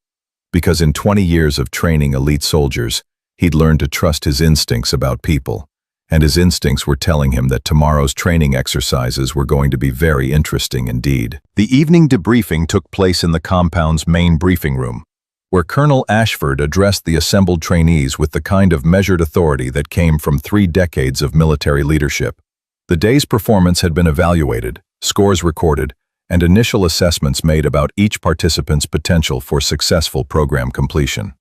Because in 20 years of training elite soldiers, he'd learned to trust his instincts about people, and his instincts were telling him that tomorrow's training exercises were going to be very interesting indeed. The evening debriefing took place in the compound's main briefing room, where Colonel Ashford addressed the assembled trainees with the kind of measured authority that came from 3 decades of military leadership. The day's performance had been evaluated, scores recorded, and initial assessments made about each participant's potential for successful program completion.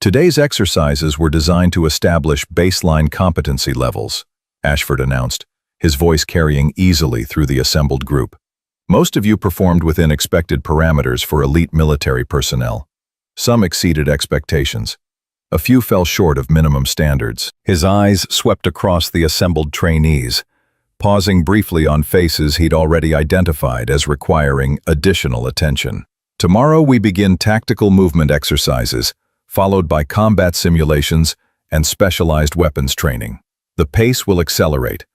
Today's exercises were designed to establish baseline competency levels, Ashford announced, his voice carrying easily through the assembled group. Most of you performed within expected parameters for elite military personnel. Some exceeded expectations. A few fell short of minimum standards. His eyes swept across the assembled trainees, pausing briefly on faces he'd already identified as requiring additional attention. Tomorrow we begin tactical movement exercises, followed by combat simulations and specialized weapons training. The pace will accelerate,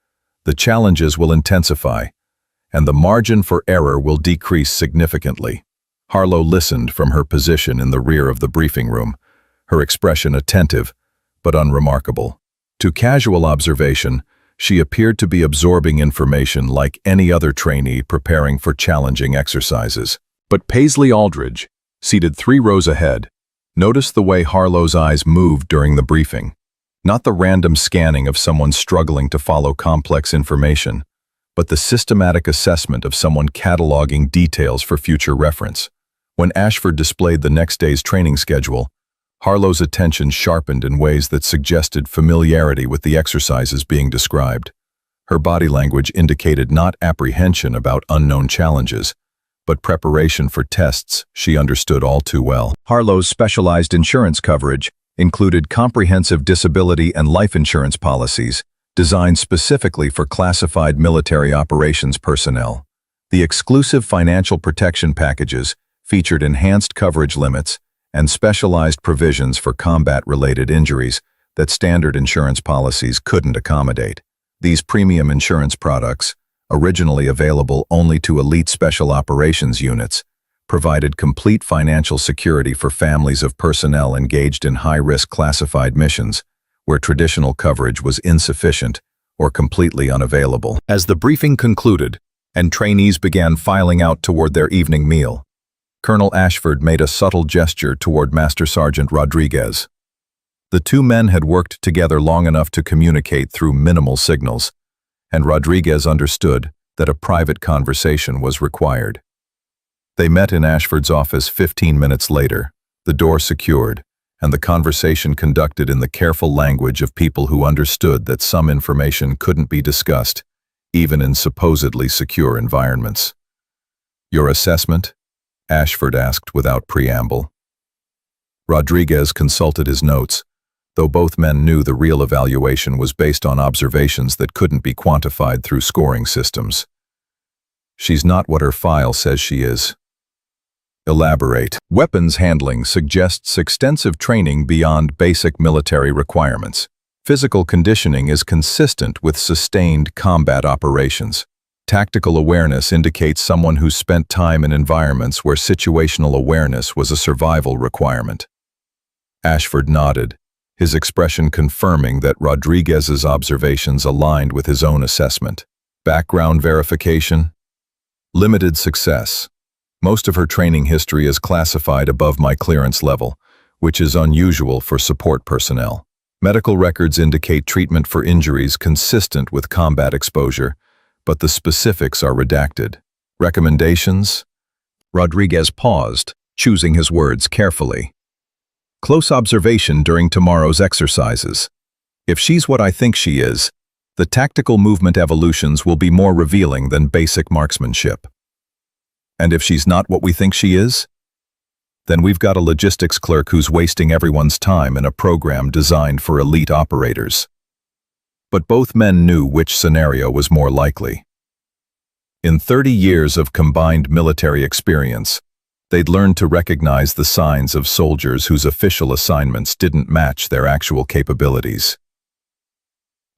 the challenges will intensify, and the margin for error will decrease significantly. Harlow listened from her position in the rear of the briefing room, her expression attentive but unremarkable. To casual observation, she appeared to be absorbing information like any other trainee preparing for challenging exercises. But Paisley Aldridge, seated 3 rows ahead, noticed the way Harlow's eyes moved during the briefing. Not the random scanning of someone struggling to follow complex information, but the systematic assessment of someone cataloging details for future reference. When Ashford displayed the next day's training schedule, Harlow's attention sharpened in ways that suggested familiarity with the exercises being described. Her body language indicated not apprehension about unknown challenges, but preparation for tests she understood all too well. Harlow's specialized insurance coverage included comprehensive disability and life insurance policies designed specifically for classified military operations personnel. The exclusive financial protection packages featured enhanced coverage limits and specialized provisions for combat-related injuries that standard insurance policies couldn't accommodate. These premium insurance products, originally available only to elite special operations units, provided complete financial security for families of personnel engaged in high-risk classified missions, where traditional coverage was insufficient or completely unavailable. As the briefing concluded and trainees began filing out toward their evening meal, Colonel Ashford made a subtle gesture toward Master Sergeant Rodriguez. The two men had worked together long enough to communicate through minimal signals, and Rodriguez understood that a private conversation was required. They met in Ashford's office 15 minutes later, the door secured, and the conversation conducted in the careful language of people who understood that some information couldn't be discussed, even in supposedly secure environments. "Your assessment?" Ashford asked without preamble. Rodriguez consulted his notes, though both men knew the real evaluation was based on observations that couldn't be quantified through scoring systems. "She's not what her file says she is." Elaborate. Weapons handling suggests extensive training beyond basic military requirements. Physical conditioning is consistent with sustained combat operations. Tactical awareness indicates someone who's spent time in environments where situational awareness was a survival requirement. Ashford nodded, his expression confirming that Rodriguez's observations aligned with his own assessment. Background verification? Limited success. Most of her training history is classified above my clearance level, which is unusual for support personnel. Medical records indicate treatment for injuries consistent with combat exposure, but the specifics are redacted. Recommendations? Rodriguez paused, choosing his words carefully. Close observation during tomorrow's exercises. If she's what I think she is, the tactical movement evolutions will be more revealing than basic marksmanship. And if she's not what we think she is, then we've got a logistics clerk who's wasting everyone's time in a program designed for elite operators. But both men knew which scenario was more likely. In 30 years of combined military experience, they'd learned to recognize the signs of soldiers whose official assignments didn't match their actual capabilities.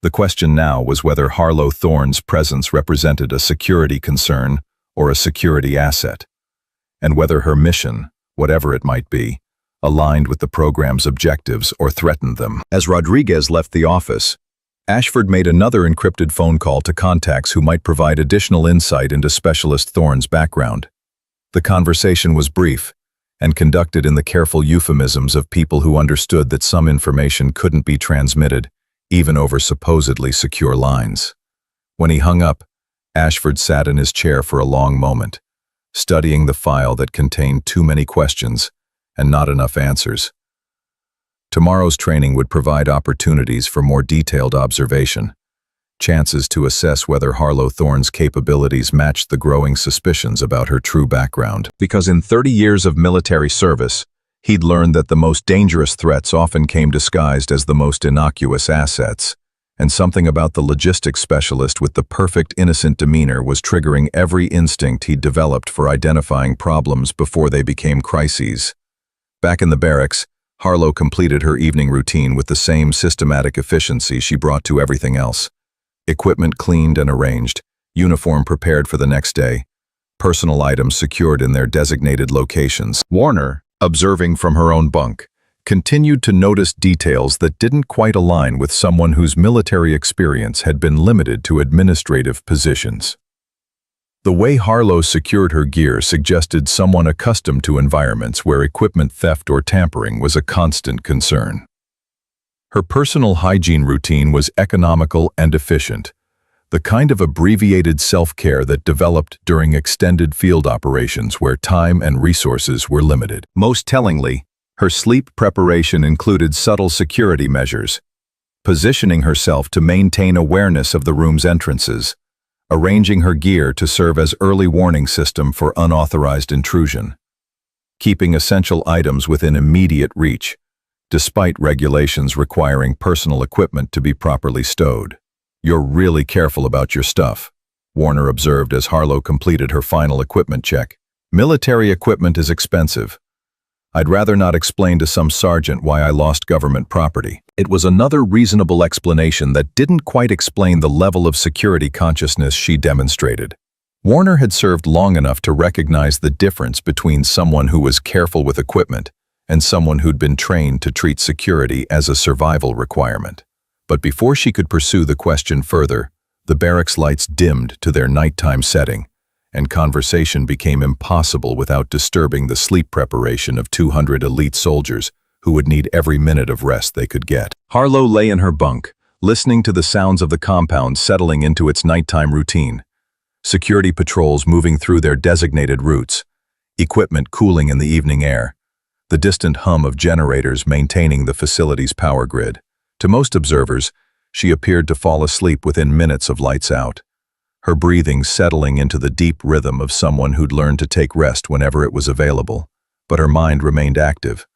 The question now was whether Harlow Thorne's presence represented a security concern or a security asset, and whether her mission, whatever it might be, aligned with the program's objectives or threatened them. As Rodriguez left the office, Ashford made another encrypted phone call to contacts who might provide additional insight into Specialist Thorne's background. The conversation was brief and conducted in the careful euphemisms of people who understood that some information couldn't be transmitted, even over supposedly secure lines. When he hung up, Ashford sat in his chair for a long moment, studying the file that contained too many questions and not enough answers. Tomorrow's training would provide opportunities for more detailed observation, chances to assess whether Harlow Thorne's capabilities matched the growing suspicions about her true background. Because in 30 years of military service, he'd learned that the most dangerous threats often came disguised as the most innocuous assets, and something about the logistics specialist with the perfect innocent demeanor was triggering every instinct he'd developed for identifying problems before they became crises. Back in the barracks, Harlow completed her evening routine with the same systematic efficiency she brought to everything else. Equipment cleaned and arranged, uniform prepared for the next day, personal items secured in their designated locations. Warner, observing from her own bunk, continued to notice details that didn't quite align with someone whose military experience had been limited to administrative positions. The way Harlow secured her gear suggested someone accustomed to environments where equipment theft or tampering was a constant concern. Her personal hygiene routine was economical and efficient, the kind of abbreviated self-care that developed during extended field operations where time and resources were limited. Most tellingly, Her sleep preparation included subtle security measures, positioning herself to maintain awareness of the room's entrances, arranging her gear to serve as early warning system for unauthorized intrusion, keeping essential items within immediate reach, despite regulations requiring personal equipment to be properly stowed. "You're really careful about your stuff," Warner observed as Harlow completed her final equipment check. "Military equipment is expensive. I'd rather not explain to some sergeant why I lost government property." It was another reasonable explanation that didn't quite explain the level of security consciousness she demonstrated. Warner had served long enough to recognize the difference between someone who was careful with equipment and someone who'd been trained to treat security as a survival requirement. But before she could pursue the question further, the barracks lights dimmed to their nighttime setting, and conversation became impossible without disturbing the sleep preparation of 200 elite soldiers who would need every minute of rest they could get. Harlow lay in her bunk, listening to the sounds of the compound settling into its nighttime routine. Security patrols moving through their designated routes, equipment cooling in the evening air, the distant hum of generators maintaining the facility's power grid. To most observers, she appeared to fall asleep within minutes of lights out, her breathing settling into the deep rhythm of someone who'd learned to take rest whenever it was available. But her mind remained active,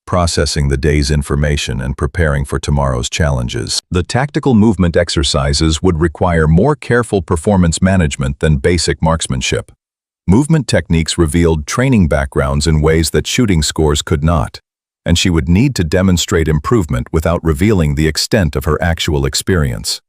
processing the day's information and preparing for tomorrow's challenges. The tactical movement exercises would require more careful performance management than basic marksmanship. Movement techniques revealed training backgrounds in ways that shooting scores could not, and she would need to demonstrate improvement without revealing the extent of her actual experience.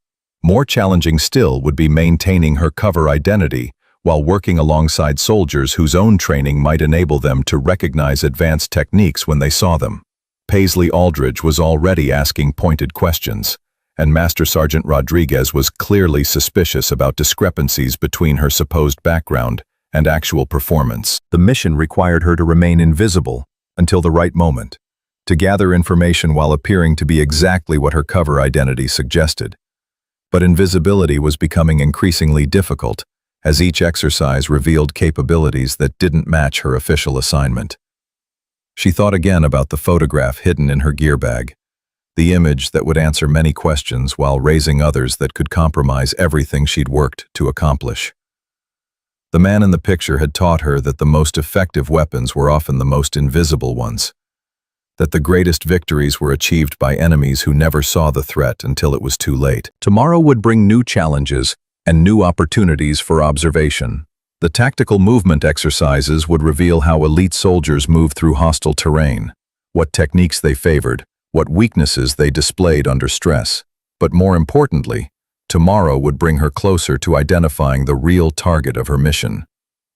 More challenging still would be maintaining her cover identity while working alongside soldiers whose own training might enable them to recognize advanced techniques when they saw them. Paisley Aldridge was already asking pointed questions, and Master Sergeant Rodriguez was clearly suspicious about discrepancies between her supposed background and actual performance. The mission required her to remain invisible until the right moment, to gather information while appearing to be exactly what her cover identity suggested. But invisibility was becoming increasingly difficult, as each exercise revealed capabilities that didn't match her official assignment. She thought again about the photograph hidden in her gear bag, the image that would answer many questions while raising others that could compromise everything she'd worked to accomplish. The man in the picture had taught her that the most effective weapons were often the most invisible ones, that the greatest victories were achieved by enemies who never saw the threat until it was too late. Tomorrow would bring new challenges and new opportunities for observation. The tactical movement exercises would reveal how elite soldiers moved through hostile terrain, what techniques they favored, what weaknesses they displayed under stress. But more importantly, tomorrow would bring her closer to identifying the real target of her mission,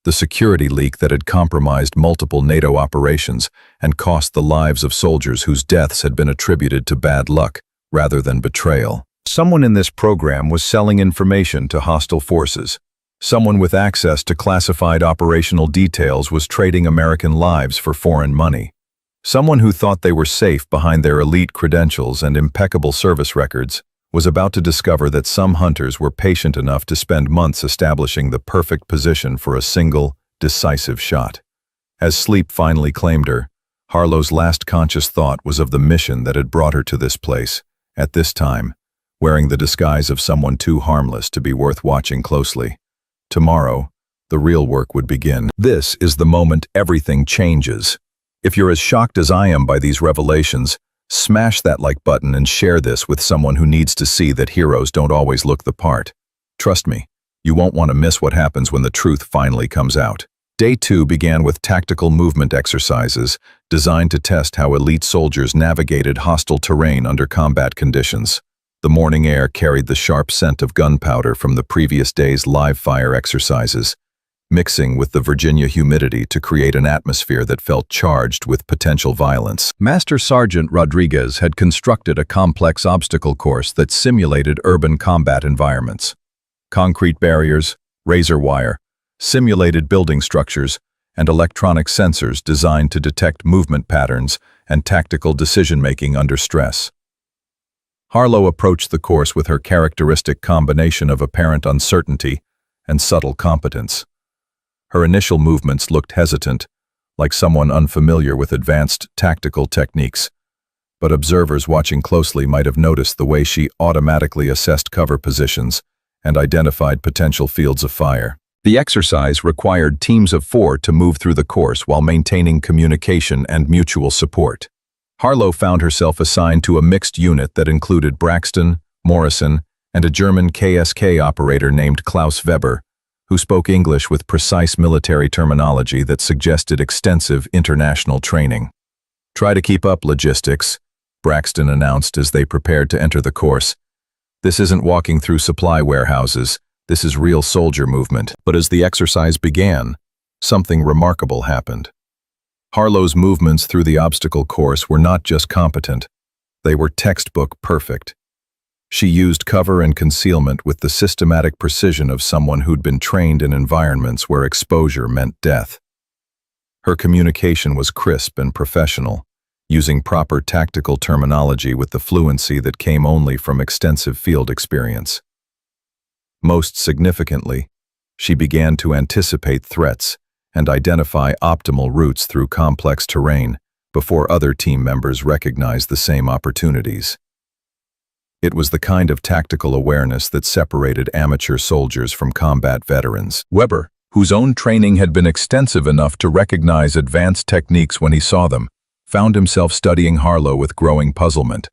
the security leak that had compromised multiple NATO operations and cost the lives of soldiers whose deaths had been attributed to bad luck rather than betrayal. Someone in this program was selling information to hostile forces. Someone with access to classified operational details was trading American lives for foreign money. Someone who thought they were safe behind their elite credentials and impeccable service records was about to discover that some hunters were patient enough to spend months establishing the perfect position for a single, decisive shot. As sleep finally claimed her, Harlow's last conscious thought was of the mission that had brought her to this place, at this time, wearing the disguise of someone too harmless to be worth watching closely. Tomorrow, the real work would begin. This is the moment everything changes. If you're as shocked as I am by these revelations, smash that like button and share this with someone who needs to see that heroes don't always look the part. Trust me, you won't want to miss what happens when the truth finally comes out. Day 2 began with tactical movement exercises designed to test how elite soldiers navigated hostile terrain under combat conditions. The morning air carried the sharp scent of gunpowder from the previous day's live fire exercises, mixing with the Virginia humidity to create an atmosphere that felt charged with potential violence. Master Sergeant Rodriguez had constructed a complex obstacle course that simulated urban combat environments. Concrete barriers, razor wire, simulated building structures, and electronic sensors designed to detect movement patterns and tactical decision-making under stress. Harlow approached the course with her characteristic combination of apparent uncertainty and subtle competence. Her initial movements looked hesitant, like someone unfamiliar with advanced tactical techniques. But observers watching closely might have noticed the way she automatically assessed cover positions and identified potential fields of fire. The exercise required teams of 4 to move through the course while maintaining communication and mutual support. Harlow found herself assigned to a mixed unit that included Braxton, Morrison, and a German KSK operator named Klaus Weber, who spoke English with precise military terminology that suggested extensive international training. "Try to keep up, logistics," Braxton announced as they prepared to enter the course. "This isn't walking through supply warehouses, this is real soldier movement." But as the exercise began, something remarkable happened. Harlow's movements through the obstacle course were not just competent, they were textbook perfect. She used cover and concealment with the systematic precision of someone who'd been trained in environments where exposure meant death. Her communication was crisp and professional, using proper tactical terminology with the fluency that came only from extensive field experience. Most significantly, she began to anticipate threats and identify optimal routes through complex terrain before other team members recognized the same opportunities. It was the kind of tactical awareness that separated amateur soldiers from combat veterans. Weber, whose own training had been extensive enough to recognize advanced techniques when he saw them, found himself studying Harlow with growing puzzlement.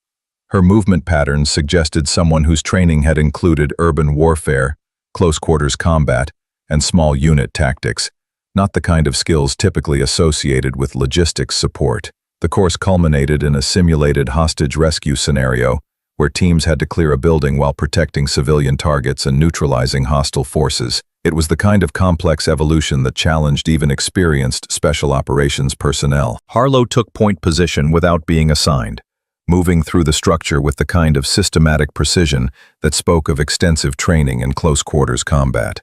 Her movement patterns suggested someone whose training had included urban warfare, close-quarters combat, and small unit tactics, not the kind of skills typically associated with logistics support. The course culminated in a simulated hostage rescue scenario, where teams had to clear a building while protecting civilian targets and neutralizing hostile forces. It was the kind of complex evolution that challenged even experienced special operations personnel. Harlow took point position without being assigned, moving through the structure with the kind of systematic precision that spoke of extensive training in close-quarters combat.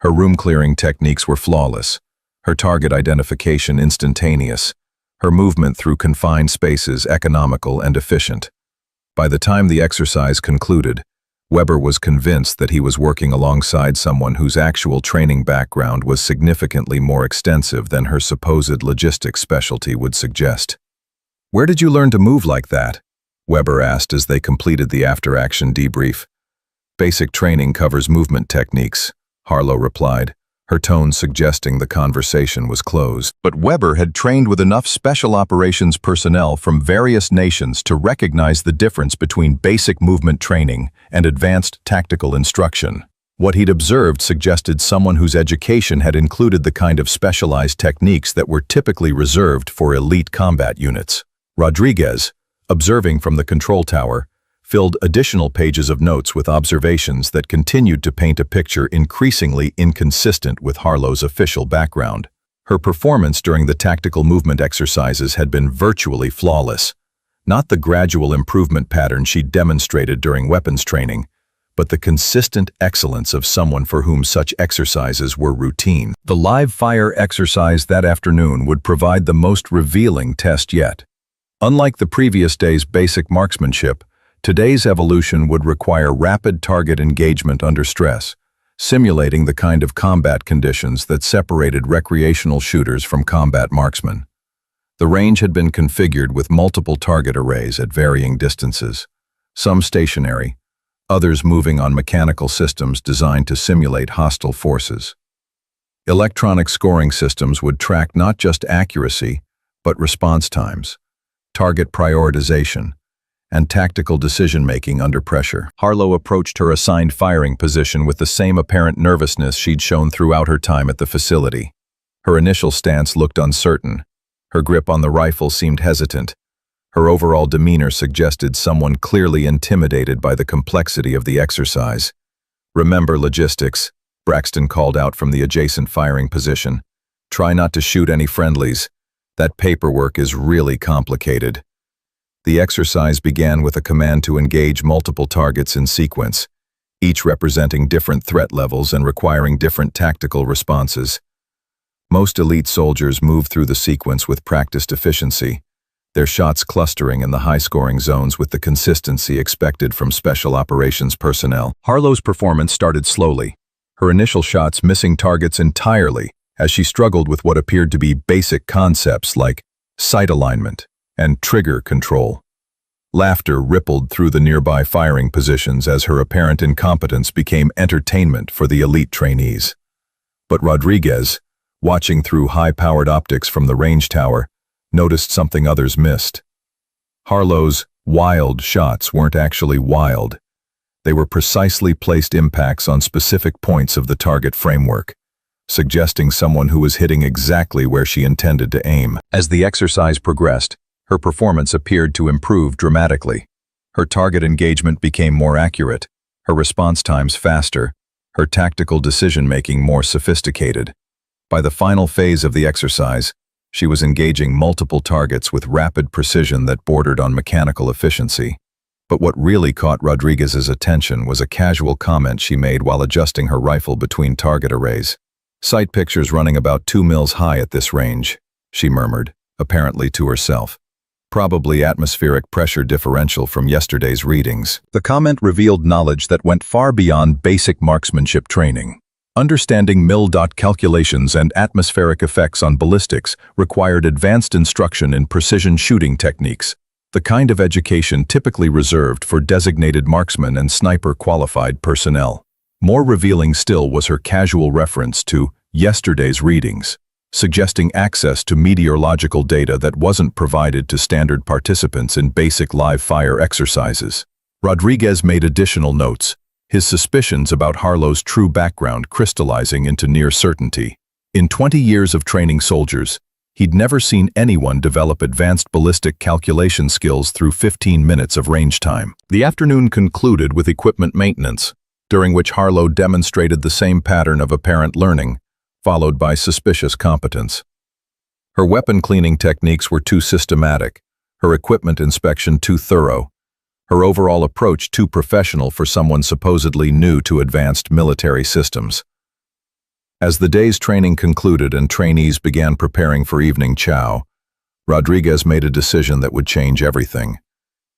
Her room-clearing techniques were flawless, her target identification instantaneous, her movement through confined spaces economical and efficient. By the time the exercise concluded, Weber was convinced that he was working alongside someone whose actual training background was significantly more extensive than her supposed logistics specialty would suggest. "Where did you learn to move like that?" Weber asked as they completed the after-action debrief. "Basic training covers movement techniques," Harlow replied, her tone suggesting the conversation was closed. But Weber had trained with enough special operations personnel from various nations to recognize the difference between basic movement training and advanced tactical instruction. What he'd observed suggested someone whose education had included the kind of specialized techniques that were typically reserved for elite combat units. Rodriguez, observing from the control tower, filled additional pages of notes with observations that continued to paint a picture increasingly inconsistent with Harlow's official background. Her performance during the tactical movement exercises had been virtually flawless, not the gradual improvement pattern she'd demonstrated during weapons training, but the consistent excellence of someone for whom such exercises were routine. The live fire exercise that afternoon would provide the most revealing test yet. Unlike the previous day's basic marksmanship, today's evolution would require rapid target engagement under stress, simulating the kind of combat conditions that separated recreational shooters from combat marksmen. The range had been configured with multiple target arrays at varying distances, some stationary, others moving on mechanical systems designed to simulate hostile forces. Electronic scoring systems would track not just accuracy, but response times, target prioritization, and tactical decision-making under pressure. Harlow approached her assigned firing position with the same apparent nervousness she'd shown throughout her time at the facility. Her initial stance looked uncertain. Her grip on the rifle seemed hesitant. Her overall demeanor suggested someone clearly intimidated by the complexity of the exercise. "Remember logistics," Braxton called out from the adjacent firing position. "Try not to shoot any friendlies. That paperwork is really complicated." The exercise began with a command to engage multiple targets in sequence, each representing different threat levels and requiring different tactical responses. Most elite soldiers moved through the sequence with practiced efficiency, their shots clustering in the high-scoring zones with the consistency expected from special operations personnel. Harlow's performance started slowly, her initial shots missing targets entirely, as she struggled with what appeared to be basic concepts like sight alignment and trigger control. Laughter rippled through the nearby firing positions as her apparent incompetence became entertainment for the elite trainees. But Rodriguez, watching through high-powered optics from the range tower, noticed something others missed. Harlow's wild shots weren't actually wild. They were precisely placed impacts on specific points of the target framework, suggesting someone who was hitting exactly where she intended to aim. As the exercise progressed, her performance appeared to improve dramatically. Her target engagement became more accurate, her response times faster, her tactical decision-making more sophisticated. By the final phase of the exercise, she was engaging multiple targets with rapid precision that bordered on mechanical efficiency. But what really caught Rodriguez's attention was a casual comment she made while adjusting her rifle between target arrays. "Sight pictures running about 2 mils high at this range," she murmured, apparently to herself. "Probably atmospheric pressure differential from yesterday's readings." The comment revealed knowledge that went far beyond basic marksmanship training. Understanding mil-dot calculations and atmospheric effects on ballistics required advanced instruction in precision shooting techniques, the kind of education typically reserved for designated marksmen and sniper-qualified personnel. More revealing still was her casual reference to yesterday's readings, suggesting access to meteorological data that wasn't provided to standard participants in basic live-fire exercises. Rodriguez made additional notes, his suspicions about Harlow's true background crystallizing into near certainty. In 20 years of training soldiers, he'd never seen anyone develop advanced ballistic calculation skills through 15 minutes of range time. The afternoon concluded with equipment maintenance, during which Harlow demonstrated the same pattern of apparent learning, followed by suspicious competence. Her weapon cleaning techniques were too systematic, her equipment inspection too thorough, her overall approach too professional for someone supposedly new to advanced military systems. As the day's training concluded and trainees began preparing for evening chow, Rodriguez made a decision that would change everything.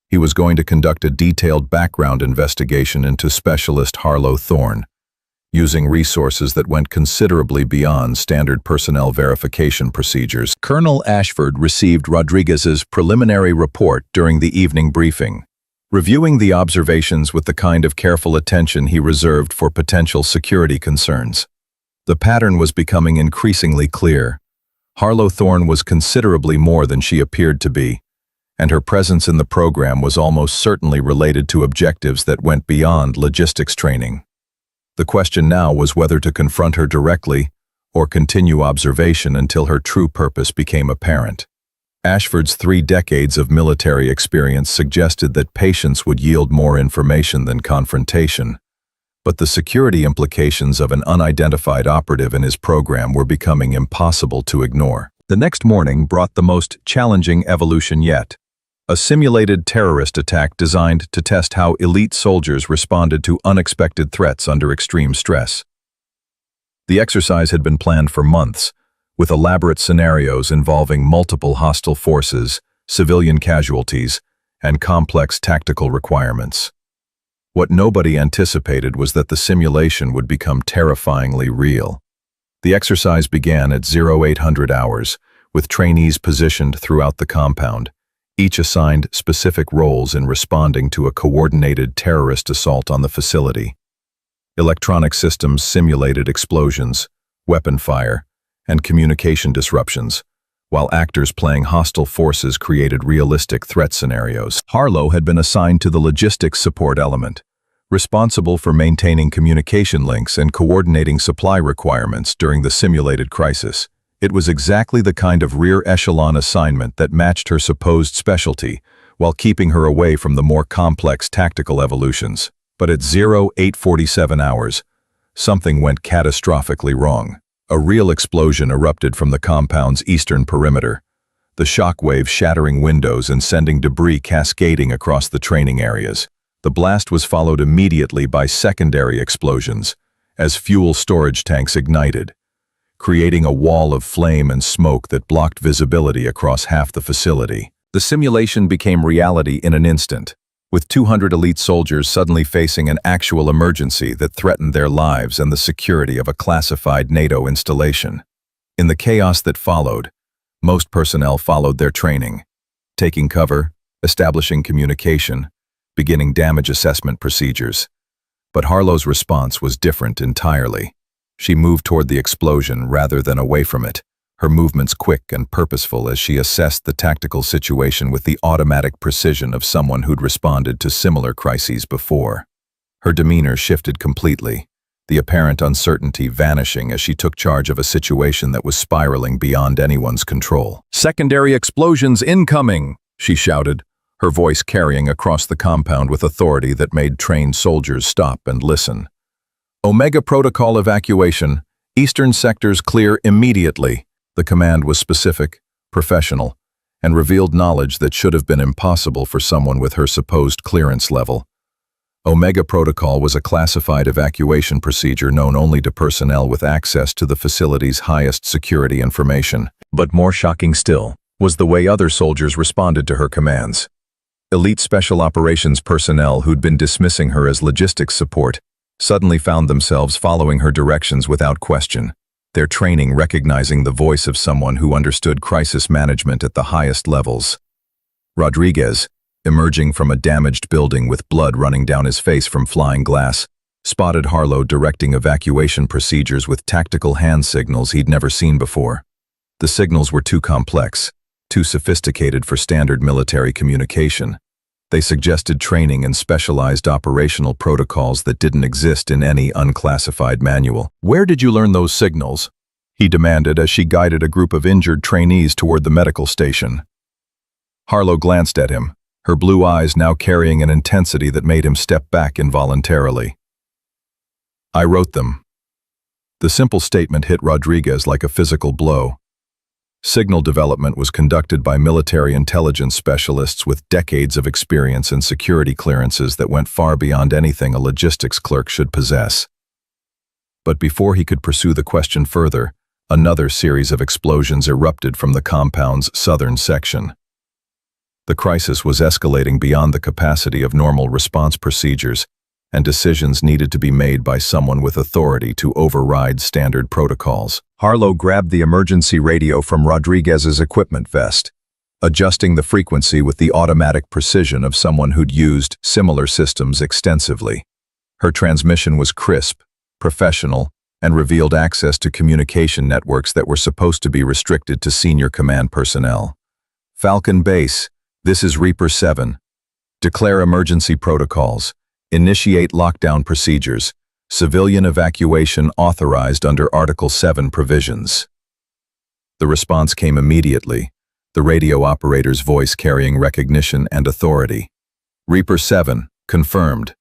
He was going to conduct a detailed background investigation into Specialist Harlow Thorne, using resources that went considerably beyond standard personnel verification procedures. Colonel Ashford received Rodriguez's preliminary report during the evening briefing, reviewing the observations with the kind of careful attention he reserved for potential security concerns. The pattern was becoming increasingly clear. Harlow Thorne was considerably more than she appeared to be, and her presence in the program was almost certainly related to objectives that went beyond logistics training. The question now was whether to confront her directly or continue observation until her true purpose became apparent. Ashford's 3 decades of military experience suggested that patience would yield more information than confrontation, but the security implications of an unidentified operative in his program were becoming impossible to ignore. The next morning brought the most challenging evolution yet. A simulated terrorist attack designed to test how elite soldiers responded to unexpected threats under extreme stress. The exercise had been planned for months, with elaborate scenarios involving multiple hostile forces, civilian casualties, and complex tactical requirements. What nobody anticipated was that the simulation would become terrifyingly real. The exercise began at 0800 hours, with trainees positioned throughout the compound, each assigned specific roles in responding to a coordinated terrorist assault on the facility. Electronic systems simulated explosions, weapon fire, and communication disruptions, while actors playing hostile forces created realistic threat scenarios. Harlow had been assigned to the logistics support element, responsible for maintaining communication links and coordinating supply requirements during the simulated crisis. It was exactly the kind of rear echelon assignment that matched her supposed specialty, while keeping her away from the more complex tactical evolutions. But at 0847 hours, something went catastrophically wrong. A real explosion erupted from the compound's eastern perimeter, the shockwave shattering windows and sending debris cascading across the training areas. The blast was followed immediately by secondary explosions, as fuel storage tanks ignited, creating a wall of flame and smoke that blocked visibility across half the facility. The simulation became reality in an instant, with 200 elite soldiers suddenly facing an actual emergency that threatened their lives and the security of a classified NATO installation. In the chaos that followed, most personnel followed their training, taking cover, establishing communication, beginning damage assessment procedures. But Harlow's response was different entirely. She moved toward the explosion rather than away from it, her movements quick and purposeful as she assessed the tactical situation with the automatic precision of someone who'd responded to similar crises before. Her demeanor shifted completely, the apparent uncertainty vanishing as she took charge of a situation that was spiraling beyond anyone's control. "Secondary explosions incoming!" she shouted, her voice carrying across the compound with authority that made trained soldiers stop and listen. "Omega Protocol evacuation. Eastern sectors clear immediately." The command was specific, professional, and revealed knowledge that should have been impossible for someone with her supposed clearance level. Omega Protocol was a classified evacuation procedure known only to personnel with access to the facility's highest security information. But more shocking still was the way other soldiers responded to her commands. Elite Special Operations personnel who'd been dismissing her as logistics support suddenly found themselves following her directions without question, their training recognizing the voice of someone who understood crisis management at the highest levels. Rodriguez, emerging from a damaged building with blood running down his face from flying glass, spotted Harlow directing evacuation procedures with tactical hand signals he'd never seen before. The signals were too complex, too sophisticated for standard military communication. They suggested training in specialized operational protocols that didn't exist in any unclassified manual. "Where did you learn those signals?" he demanded as she guided a group of injured trainees toward the medical station. Harlow glanced at him, her blue eyes now carrying an intensity that made him step back involuntarily. "I wrote them." The simple statement hit Rodriguez like a physical blow. Signal development was conducted by military intelligence specialists with decades of experience and security clearances that went far beyond anything a logistics clerk should possess. But before he could pursue the question further, another series of explosions erupted from the compound's southern section. The crisis was escalating beyond the capacity of normal response procedures, and decisions needed to be made by someone with authority to override standard protocols. Harlow grabbed the emergency radio from Rodriguez's equipment vest, adjusting the frequency with the automatic precision of someone who'd used similar systems extensively. Her transmission was crisp, professional, and revealed access to communication networks that were supposed to be restricted to senior command personnel. "Falcon Base, this is Reaper 7. Declare emergency protocols. Initiate lockdown procedures. Civilian evacuation authorized under Article 7 provisions." The response came immediately, the radio operator's voice carrying recognition and authority. "Reaper 7, confirmed.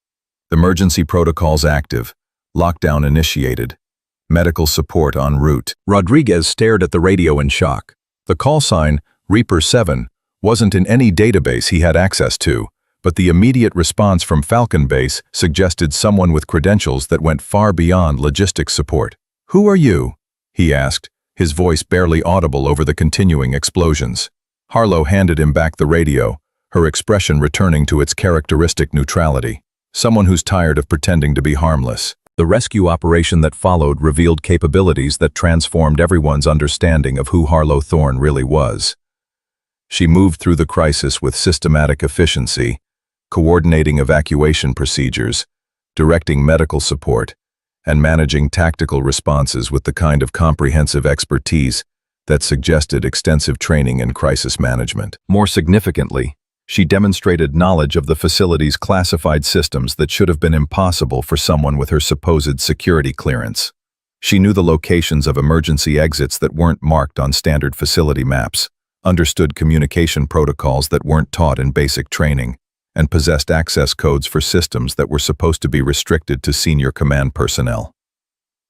Emergency protocols active. Lockdown initiated. Medical support en route." Rodriguez stared at the radio in shock. The call sign, Reaper 7, wasn't in any database he had access to, but the immediate response from Falcon Base suggested someone with credentials that went far beyond logistics support. "Who are you?" he asked, his voice barely audible over the continuing explosions. Harlow handed him back the radio, her expression returning to its characteristic neutrality. Someone who's tired of pretending to be harmless. The rescue operation that followed revealed capabilities that transformed everyone's understanding of who Harlow Thorne really was. She moved through the crisis with systematic efficiency, coordinating evacuation procedures, directing medical support, and managing tactical responses with the kind of comprehensive expertise that suggested extensive training in crisis management. More significantly, she demonstrated knowledge of the facility's classified systems that should have been impossible for someone with her supposed security clearance. She knew the locations of emergency exits that weren't marked on standard facility maps, understood communication protocols that weren't taught in basic training, and possessed access codes for systems that were supposed to be restricted to senior command personnel.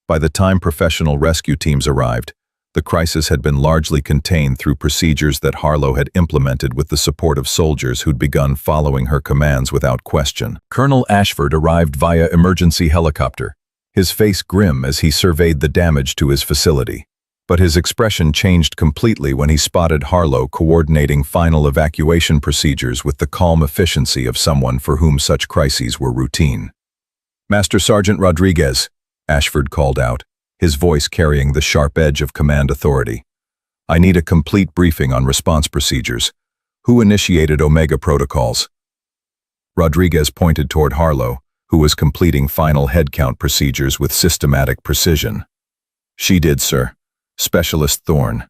By the time professional rescue teams arrived, the crisis had been largely contained through procedures that Harlow had implemented with the support of soldiers who'd begun following her commands without question. Colonel Ashford arrived via emergency helicopter, his face grim as he surveyed the damage to his facility. But his expression changed completely when he spotted Harlow coordinating final evacuation procedures with the calm efficiency of someone for whom such crises were routine. "Master Sergeant Rodriguez," Ashford called out, his voice carrying the sharp edge of command authority. "I need a complete briefing on response procedures. Who initiated Omega protocols?" Rodriguez pointed toward Harlow, who was completing final headcount procedures with systematic precision. "She did, sir. Specialist Thorne.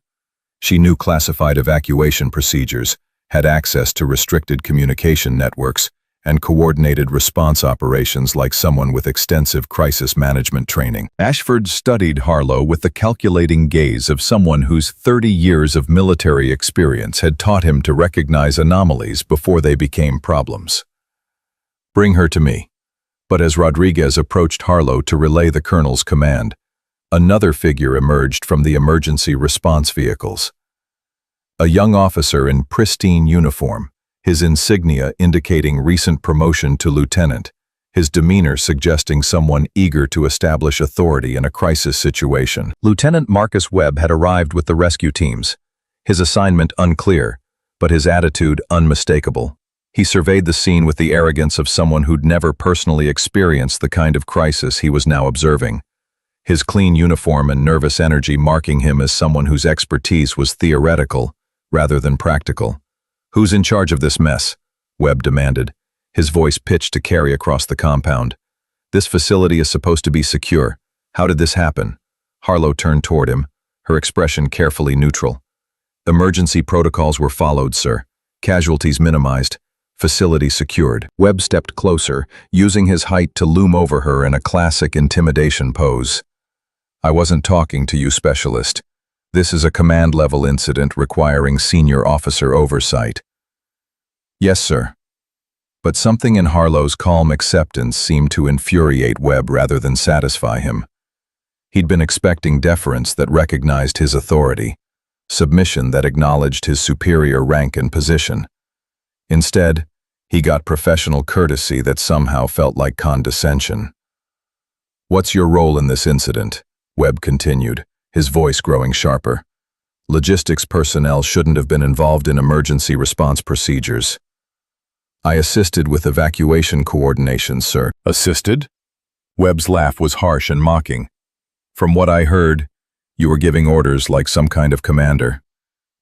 She knew classified evacuation procedures, had access to restricted communication networks, and coordinated response operations like someone with extensive crisis management training." Ashford studied Harlow with the calculating gaze of someone whose 30 years of military experience had taught him to recognize anomalies before they became problems. "Bring her to me." But as Rodriguez approached Harlow to relay the colonel's command, another figure emerged from the emergency response vehicles. A young officer in pristine uniform, his insignia indicating recent promotion to lieutenant, his demeanor suggesting someone eager to establish authority in a crisis situation. Lieutenant Marcus Webb had arrived with the rescue teams, his assignment unclear, but his attitude unmistakable. He surveyed the scene with the arrogance of someone who'd never personally experienced the kind of crisis he was now observing, his clean uniform and nervous energy marking him as someone whose expertise was theoretical rather than practical. "Who's in charge of this mess?" Webb demanded, his voice pitched to carry across the compound. "This facility is supposed to be secure. How did this happen?" Harlow turned toward him, her expression carefully neutral. "Emergency protocols were followed, sir. Casualties minimized. Facility secured." Webb stepped closer, using his height to loom over her in a classic intimidation pose. "I wasn't talking to you, Specialist. This is a command-level incident requiring senior officer oversight." "Yes, sir." But something in Harlow's calm acceptance seemed to infuriate Webb rather than satisfy him. He'd been expecting deference that recognized his authority, submission that acknowledged his superior rank and position. Instead, he got professional courtesy that somehow felt like condescension. "What's your role in this incident?" Webb continued, his voice growing sharper. "Logistics personnel shouldn't have been involved in emergency response procedures." "I assisted with evacuation coordination, sir." "Assisted?" Webb's laugh was harsh and mocking. "From what I heard, you were giving orders like some kind of commander.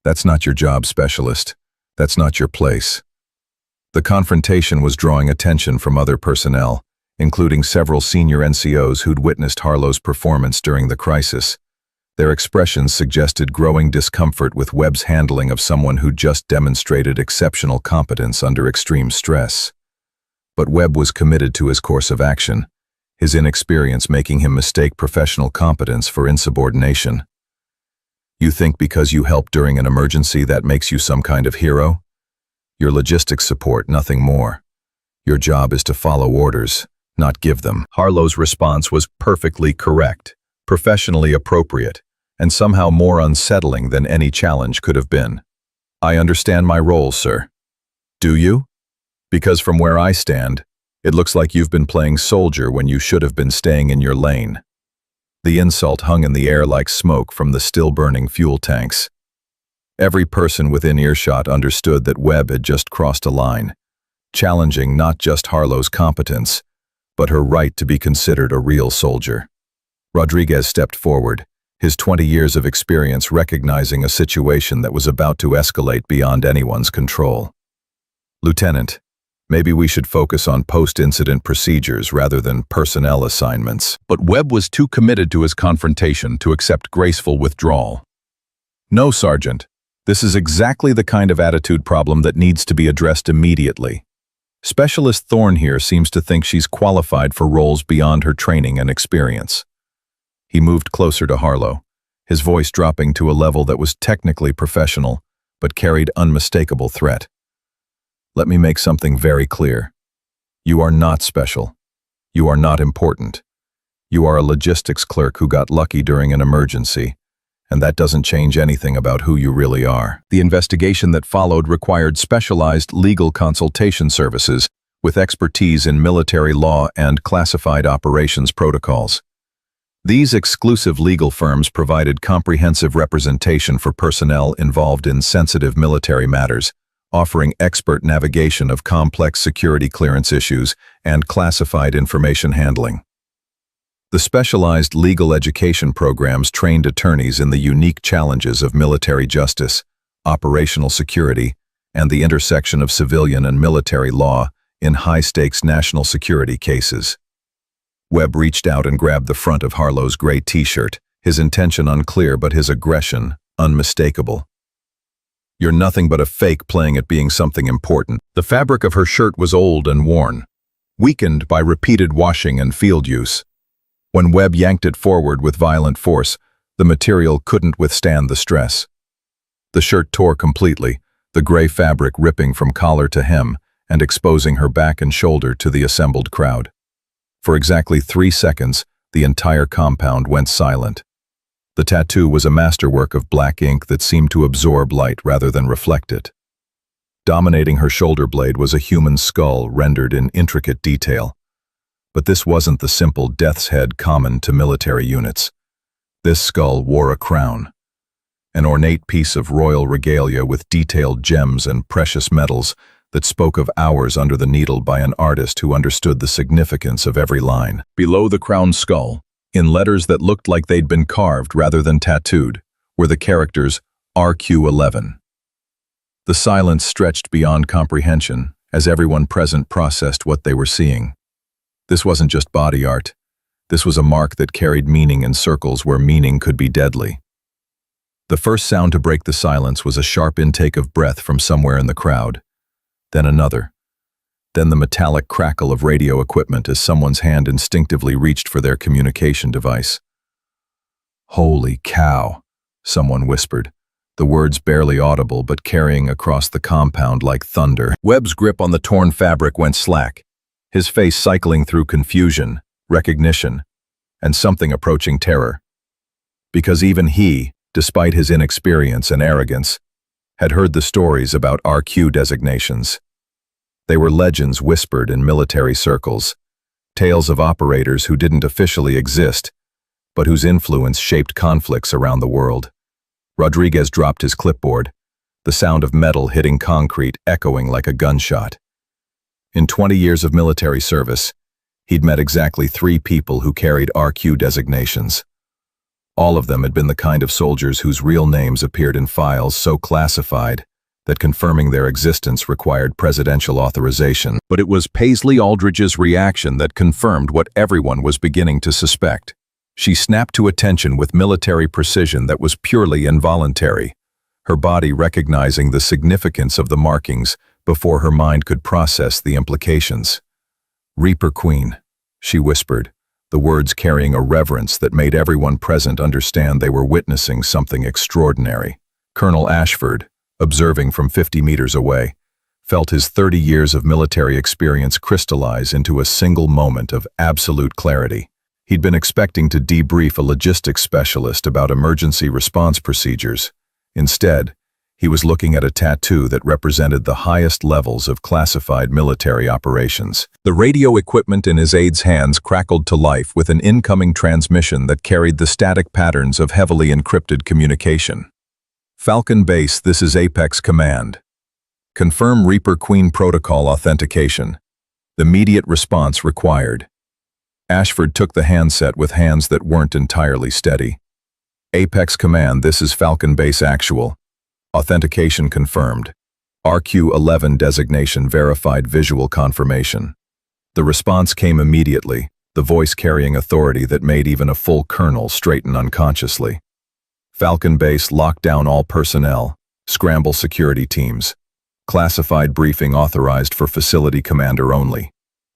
That's not your job, Specialist. That's not your place." The confrontation was drawing attention from other personnel, including several senior NCOs who'd witnessed Harlow's performance during the crisis. Their expressions suggested growing discomfort with Webb's handling of someone who just demonstrated exceptional competence under extreme stress. But Webb was committed to his course of action, his inexperience making him mistake professional competence for insubordination. "You think because you helped during an emergency that makes you some kind of hero? Your logistics support, nothing more. Your job is to follow orders, not give them." Harlow's response was perfectly correct, professionally appropriate, and somehow more unsettling than any challenge could have been. "I understand my role, sir." "Do you? Because from where I stand, it looks like you've been playing soldier when you should have been staying in your lane." The insult hung in the air like smoke from the still-burning fuel tanks. Every person within earshot understood that Webb had just crossed a line, challenging not just Harlow's competence, but her right to be considered a real soldier. Rodriguez stepped forward, his 20 years of experience recognizing a situation that was about to escalate beyond anyone's control. "Lieutenant, maybe we should focus on post-incident procedures rather than personnel assignments." But Webb was too committed to his confrontation to accept graceful withdrawal. "No, Sergeant. This is exactly the kind of attitude problem that needs to be addressed immediately. Specialist Thorne here seems to think she's qualified for roles beyond her training and experience." He moved closer to Harlow, his voice dropping to a level that was technically professional, but carried unmistakable threat. "Let me make something very clear. You are not special. You are not important. You are a logistics clerk who got lucky during an emergency, and that doesn't change anything about who you really are." The investigation that followed required specialized legal consultation services with expertise in military law and classified operations protocols. These exclusive legal firms provided comprehensive representation for personnel involved in sensitive military matters, offering expert navigation of complex security clearance issues and classified information handling. The specialized legal education programs trained attorneys in the unique challenges of military justice, operational security, and the intersection of civilian and military law in high-stakes national security cases. Webb reached out and grabbed the front of Harlow's gray t-shirt, his intention unclear but his aggression unmistakable. "You're nothing but a fake playing at being something important." The fabric of her shirt was old and worn, weakened by repeated washing and field use. When Webb yanked it forward with violent force, the material couldn't withstand the stress. The shirt tore completely, the gray fabric ripping from collar to hem and exposing her back and shoulder to the assembled crowd. For exactly 3 seconds, the entire compound went silent. The tattoo was a masterwork of black ink that seemed to absorb light rather than reflect it. Dominating her shoulder blade was a human skull rendered in intricate detail. But this wasn't the simple death's head common to military units. This skull wore a crown, an ornate piece of royal regalia with detailed gems and precious metals that spoke of hours under the needle by an artist who understood the significance of every line. Below the crowned skull, in letters that looked like they'd been carved rather than tattooed, were the characters RQ-11. The silence stretched beyond comprehension as everyone present processed what they were seeing. This wasn't just body art. This was a mark that carried meaning in circles where meaning could be deadly. The first sound to break the silence was a sharp intake of breath from somewhere in the crowd. Then another. Then the metallic crackle of radio equipment as someone's hand instinctively reached for their communication device. "Holy cow," someone whispered, the words barely audible but carrying across the compound like thunder. Webb's grip on the torn fabric went slack, his face cycling through confusion, recognition, and something approaching terror. Because even he, despite his inexperience and arrogance, had heard the stories about RQ designations. They were legends whispered in military circles, tales of operators who didn't officially exist, but whose influence shaped conflicts around the world. Rodriguez dropped his clipboard, the sound of metal hitting concrete echoing like a gunshot. In 20 years of military service, he'd met exactly 3 people who carried RQ designations. All of them had been the kind of soldiers whose real names appeared in files so classified that confirming their existence required presidential authorization. But it was Paisley Aldridge's reaction that confirmed what everyone was beginning to suspect. She snapped to attention with military precision that was purely involuntary, her body recognizing the significance of the markings before her mind could process the implications. "Reaper Queen," she whispered, the words carrying a reverence that made everyone present understand they were witnessing something extraordinary. Colonel Ashford, observing from 50 meters away, felt his 30 years of military experience crystallize into a single moment of absolute clarity. He'd been expecting to debrief a logistics specialist about emergency response procedures. Instead, he was looking at a tattoo that represented the highest levels of classified military operations. The radio equipment in his aide's hands crackled to life with an incoming transmission that carried the static patterns of heavily encrypted communication. "Falcon Base, this is Apex Command. Confirm Reaper Queen protocol authentication. Immediate response required." Ashford took the handset with hands that weren't entirely steady. "Apex Command, this is Falcon Base Actual. Authentication confirmed. RQ-11 designation verified visual confirmation." The response came immediately, the voice carrying authority that made even a full colonel straighten unconsciously. "Falcon Base, lock down all personnel. Scramble security teams. Classified briefing authorized for facility commander only.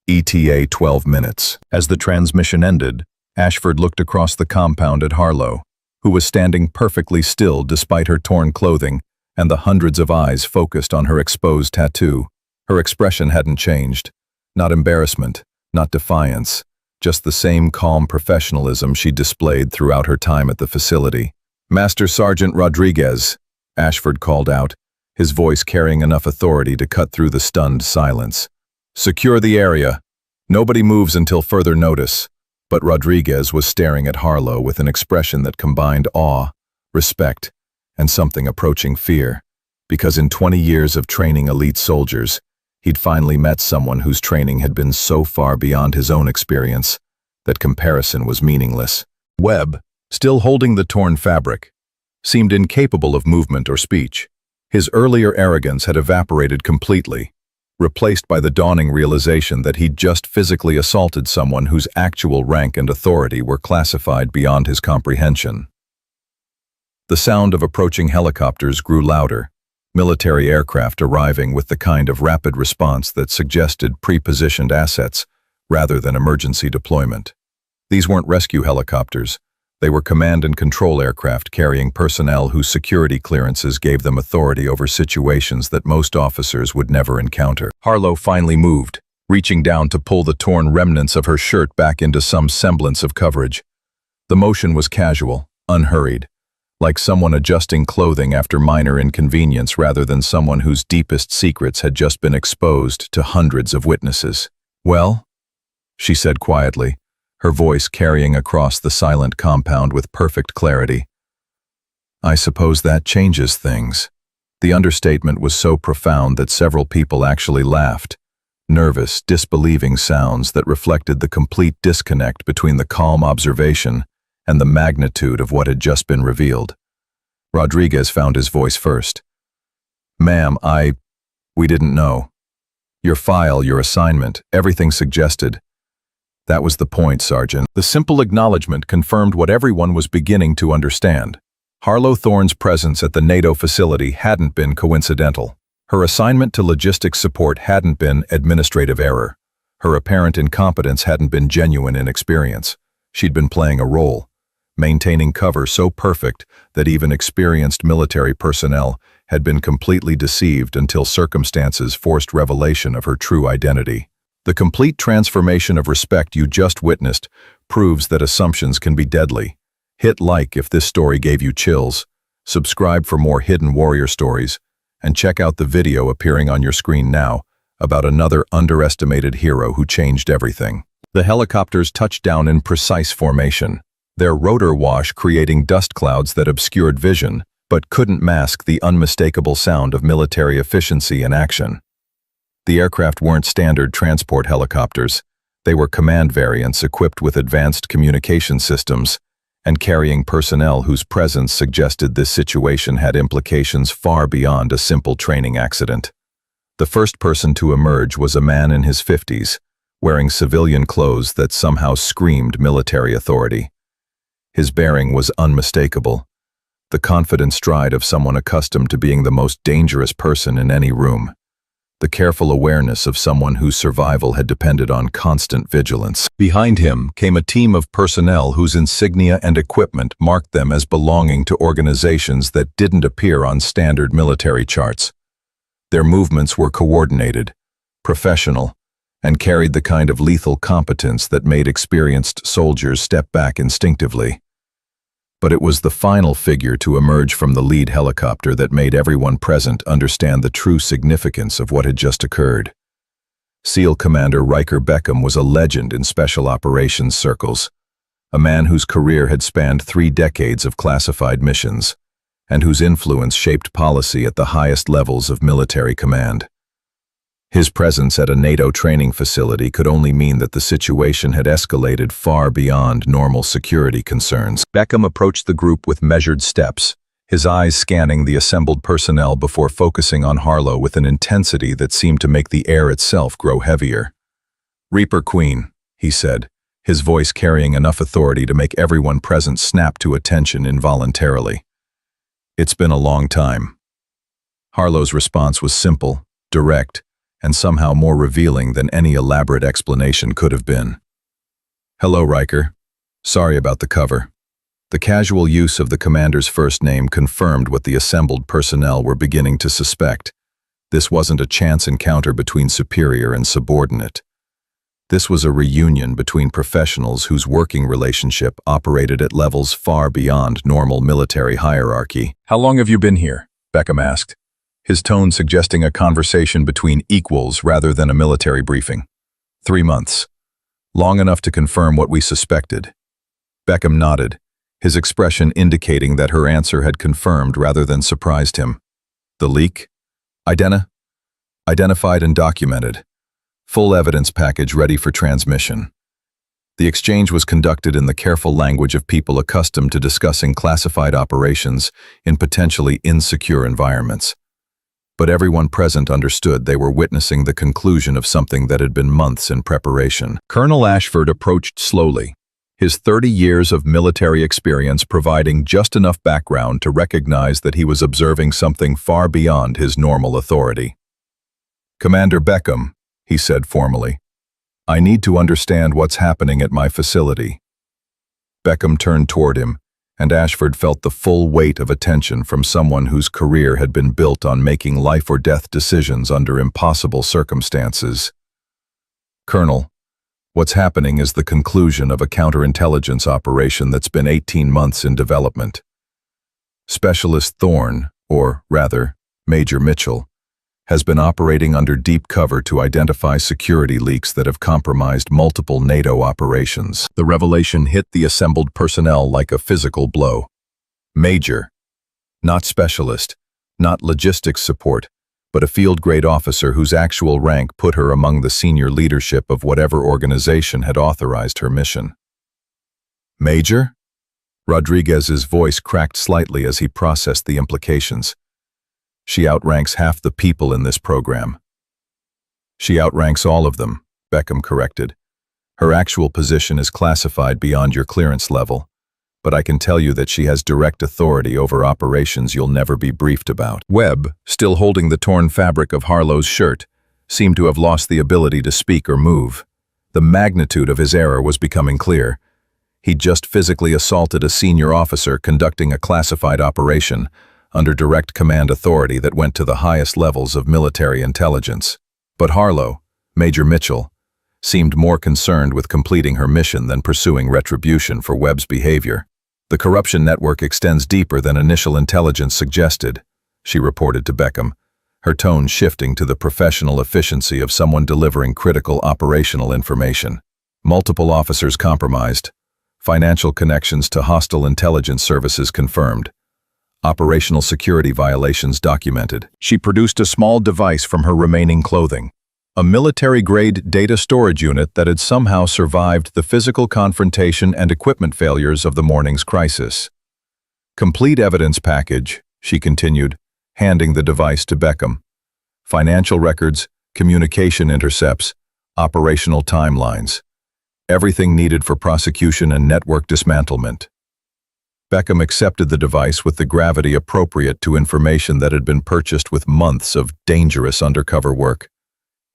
ETA 12 minutes. As the transmission ended, Ashford looked across the compound at Harlow, who was standing perfectly still despite her torn clothing and the hundreds of eyes focused on her exposed tattoo. Her expression hadn't changed. Not embarrassment, not defiance, just the same calm professionalism she displayed throughout her time at the facility. "Master Sergeant Rodriguez," Ashford called out, his voice carrying enough authority to cut through the stunned silence. "Secure the area. Nobody moves until further notice." But Rodriguez was staring at Harlow with an expression that combined awe, respect, and something approaching fear, because in 20 years of training elite soldiers, he'd finally met someone whose training had been so far beyond his own experience that comparison was meaningless. Webb, still holding the torn fabric, seemed incapable of movement or speech. His earlier arrogance had evaporated completely, replaced by the dawning realization that he'd just physically assaulted someone whose actual rank and authority were classified beyond his comprehension. The sound of approaching helicopters grew louder, military aircraft arriving with the kind of rapid response that suggested pre-positioned assets rather than emergency deployment. These weren't rescue helicopters. They were command and control aircraft carrying personnel whose security clearances gave them authority over situations that most officers would never encounter. Harlow finally moved, reaching down to pull the torn remnants of her shirt back into some semblance of coverage. The motion was casual, unhurried, like someone adjusting clothing after minor inconvenience rather than someone whose deepest secrets had just been exposed to hundreds of witnesses. "Well?" she said quietly, her voice carrying across the silent compound with perfect clarity. "I suppose that changes things." The understatement was so profound that several people actually laughed, nervous, disbelieving sounds that reflected the complete disconnect between the calm observation and the magnitude of what had just been revealed. Rodriguez found his voice first. "Ma'am, we didn't know. Your file, your assignment, everything suggested." "That was the point, Sergeant." The simple acknowledgement confirmed what everyone was beginning to understand. Harlow Thorne's presence at the NATO facility hadn't been coincidental. Her assignment to logistics support hadn't been administrative error. Her apparent incompetence hadn't been genuine inexperience. She'd been playing a role, maintaining cover so perfect that even experienced military personnel had been completely deceived until circumstances forced revelation of her true identity. The complete transformation of respect you just witnessed proves that assumptions can be deadly. Hit like if this story gave you chills, subscribe for more hidden warrior stories, and check out the video appearing on your screen now about another underestimated hero who changed everything. The helicopters touched down in precise formation, their rotor wash creating dust clouds that obscured vision, but couldn't mask the unmistakable sound of military efficiency in action. The aircraft weren't standard transport helicopters. They were command variants equipped with advanced communication systems and carrying personnel whose presence suggested this situation had implications far beyond a simple training accident. The first person to emerge was a man in his 50s, wearing civilian clothes that somehow screamed military authority. His bearing was unmistakable, the confident stride of someone accustomed to being the most dangerous person in any room. The careful awareness of someone whose survival had depended on constant vigilance. Behind him came a team of personnel whose insignia and equipment marked them as belonging to organizations that didn't appear on standard military charts. Their movements were coordinated, professional, and carried the kind of lethal competence that made experienced soldiers step back instinctively. But it was the final figure to emerge from the lead helicopter that made everyone present understand the true significance of what had just occurred. SEAL Commander Riker Beckham was a legend in special operations circles, a man whose career had spanned 3 decades of classified missions, and whose influence shaped policy at the highest levels of military command. His presence at a NATO training facility could only mean that the situation had escalated far beyond normal security concerns. Beckham approached the group with measured steps, his eyes scanning the assembled personnel before focusing on Harlow with an intensity that seemed to make the air itself grow heavier. "Reaper Queen," he said, his voice carrying enough authority to make everyone present snap to attention involuntarily. "It's been a long time." Harlow's response was simple, direct, and somehow more revealing than any elaborate explanation could have been. "Hello, Riker. Sorry about the cover." The casual use of the commander's first name confirmed what the assembled personnel were beginning to suspect. This wasn't a chance encounter between superior and subordinate. This was a reunion between professionals whose working relationship operated at levels far beyond normal military hierarchy. "How long have you been here?" Beckham asked, his tone suggesting a conversation between equals rather than a military briefing. 3 months. Long enough to confirm what we suspected." Beckham nodded, his expression indicating that her answer had confirmed rather than surprised him. "The leak? Identified and documented. Full evidence package ready for transmission." The exchange was conducted in the careful language of people accustomed to discussing classified operations in potentially insecure environments. But everyone present understood they were witnessing the conclusion of something that had been months in preparation. Colonel Ashford approached slowly, his 30 years of military experience providing just enough background to recognize that he was observing something far beyond his normal authority. "Commander Beckham," he said formally, "I need to understand what's happening at my facility." Beckham turned toward him, and Ashford felt the full weight of attention from someone whose career had been built on making life-or-death decisions under impossible circumstances. "Colonel, what's happening is the conclusion of a counterintelligence operation that's been 18 months in development. Specialist Thorne, or rather, Major Mitchell, has been operating under deep cover to identify security leaks that have compromised multiple NATO operations." The revelation hit the assembled personnel like a physical blow. Major, not specialist, not logistics support, but a field-grade officer whose actual rank put her among the senior leadership of whatever organization had authorized her mission. "Major?" Rodriguez's voice cracked slightly as he processed the implications. "She outranks half the people in this program." "She outranks all of them," Beckham corrected. "Her actual position is classified beyond your clearance level, but I can tell you that she has direct authority over operations you'll never be briefed about." Webb, still holding the torn fabric of Harlow's shirt, seemed to have lost the ability to speak or move. The magnitude of his error was becoming clear. He'd just physically assaulted a senior officer conducting a classified operation under direct command authority that went to the highest levels of military intelligence. But Harlow, Major Mitchell, seemed more concerned with completing her mission than pursuing retribution for Webb's behavior. "The corruption network extends deeper than initial intelligence suggested," she reported to Beckham, her tone shifting to the professional efficiency of someone delivering critical operational information. "Multiple officers compromised. Financial connections to hostile intelligence services confirmed. Operational security violations documented." She produced a small device from her remaining clothing, a military-grade data storage unit that had somehow survived the physical confrontation and equipment failures of the morning's crisis. "Complete evidence package," she continued, handing the device to Beckham. "Financial records, communication intercepts, operational timelines. Everything needed for prosecution and network dismantlement." Beckham accepted the device with the gravity appropriate to information that had been purchased with months of dangerous undercover work.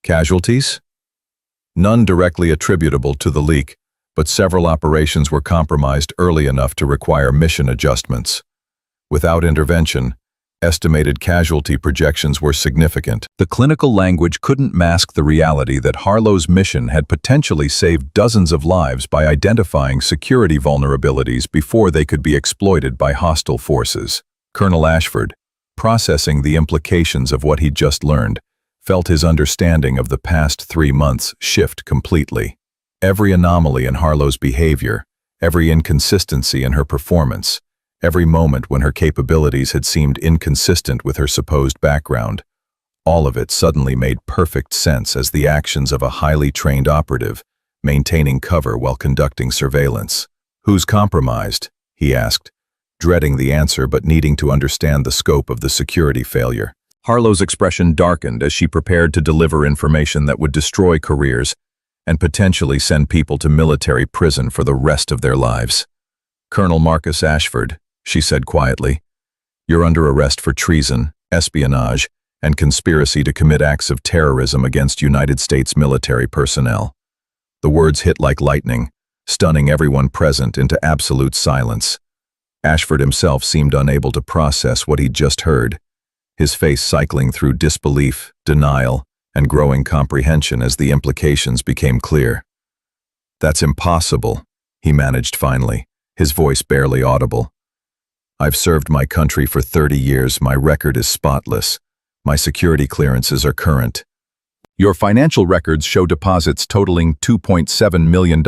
"Casualties?" "None directly attributable to the leak, but several operations were compromised early enough to require mission adjustments. Without intervention, estimated casualty projections were significant." The clinical language couldn't mask the reality that Harlow's mission had potentially saved dozens of lives by identifying security vulnerabilities before they could be exploited by hostile forces. Colonel Ashford, processing the implications of what he'd just learned, felt his understanding of the past 3 months shift completely. Every anomaly in Harlow's behavior, every inconsistency in her performance, every moment when her capabilities had seemed inconsistent with her supposed background, all of it suddenly made perfect sense as the actions of a highly trained operative, maintaining cover while conducting surveillance. "Who's compromised?" he asked, dreading the answer but needing to understand the scope of the security failure. Harlow's expression darkened as she prepared to deliver information that would destroy careers and potentially send people to military prison for the rest of their lives. "Colonel Marcus Ashford," she said quietly, "you're under arrest for treason, espionage, and conspiracy to commit acts of terrorism against United States military personnel." The words hit like lightning, stunning everyone present into absolute silence. Ashford himself seemed unable to process what he'd just heard, his face cycling through disbelief, denial, and growing comprehension as the implications became clear. "That's impossible," he managed finally, his voice barely audible. "I've served my country for 30 years, my record is spotless. My security clearances are current." "Your financial records show deposits totaling $2.7 million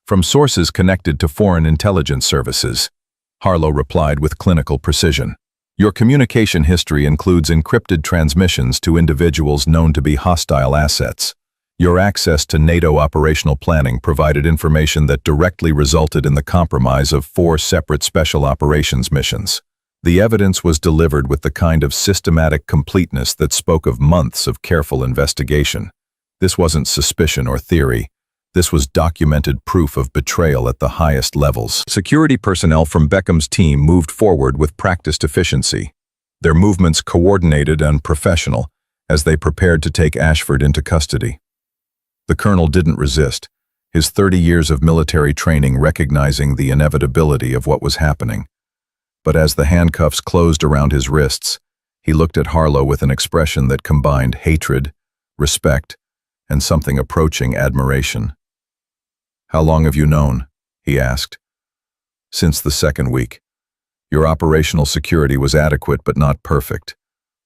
from sources connected to foreign intelligence services," Harlow replied with clinical precision. "Your communication history includes encrypted transmissions to individuals known to be hostile assets. Your access to NATO operational planning provided information that directly resulted in the compromise of 4 separate special operations missions. The evidence was delivered with the kind of systematic completeness that spoke of months of careful investigation. This wasn't suspicion or theory. This was documented proof of betrayal at the highest levels. Security personnel from Beckham's team moved forward with practiced efficiency, their movements coordinated and professional as they prepared to take Ashford into custody. The colonel didn't resist, his 30 years of military training recognizing the inevitability of what was happening. But as the handcuffs closed around his wrists, he looked at Harlow with an expression that combined hatred, respect, and something approaching admiration. "How long have you known?" he asked. "Since the 2nd week. Your operational security was adequate but not perfect.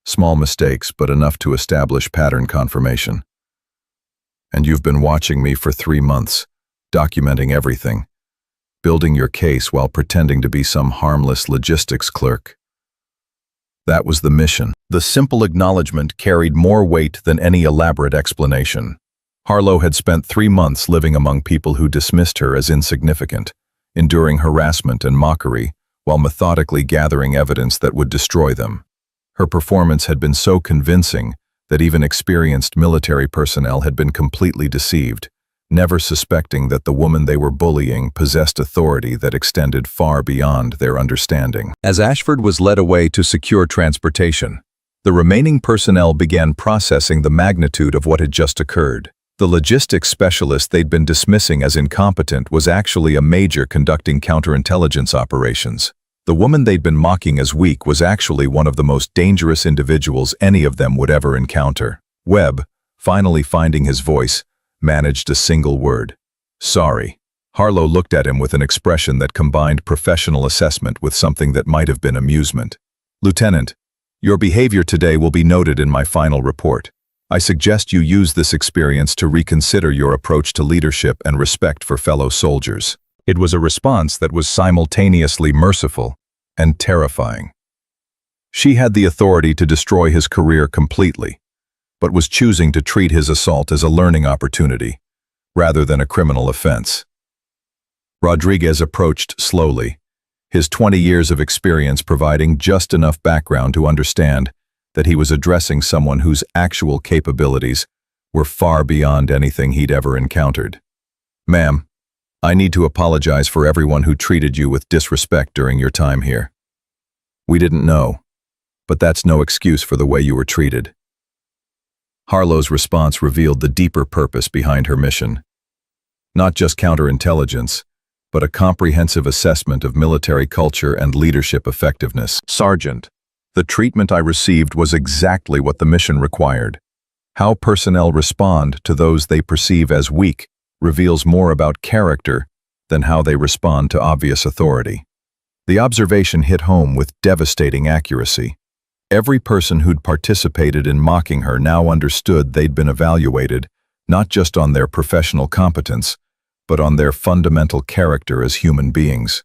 Small mistakes, but enough to establish pattern confirmation. And you've been watching me for 3 months, documenting everything, building your case while pretending to be some harmless logistics clerk." That was the mission. The simple acknowledgement carried more weight than any elaborate explanation. Harlow had spent 3 months living among people who dismissed her as insignificant, enduring harassment and mockery, while methodically gathering evidence that would destroy them. Her performance had been so convincing that even experienced military personnel had been completely deceived, never suspecting that the woman they were bullying possessed authority that extended far beyond their understanding. As Ashford was led away to secure transportation, the remaining personnel began processing the magnitude of what had just occurred. The logistics specialist they'd been dismissing as incompetent was actually a major conducting counterintelligence operations. The woman they'd been mocking as weak was actually one of the most dangerous individuals any of them would ever encounter. Webb, finally finding his voice, managed a single word: "Sorry." Harlow looked at him with an expression that combined professional assessment with something that might have been amusement. "Lieutenant, your behavior today will be noted in my final report. I suggest you use this experience to reconsider your approach to leadership and respect for fellow soldiers." It was a response that was simultaneously merciful and terrifying. She had the authority to destroy his career completely, but was choosing to treat his assault as a learning opportunity, rather than a criminal offense. Rodriguez approached slowly, his 20 years of experience providing just enough background to understand that he was addressing someone whose actual capabilities were far beyond anything he'd ever encountered. "Ma'am, I need to apologize for everyone who treated you with disrespect during your time here. We didn't know, but that's no excuse for the way you were treated." Harlow's response revealed the deeper purpose behind her mission. Not just counterintelligence, but a comprehensive assessment of military culture and leadership effectiveness. "Sergeant, the treatment I received was exactly what the mission required. How personnel respond to those they perceive as weak reveals more about character than how they respond to obvious authority." The observation hit home with devastating accuracy. Every person who'd participated in mocking her now understood they'd been evaluated not just on their professional competence, but on their fundamental character as human beings.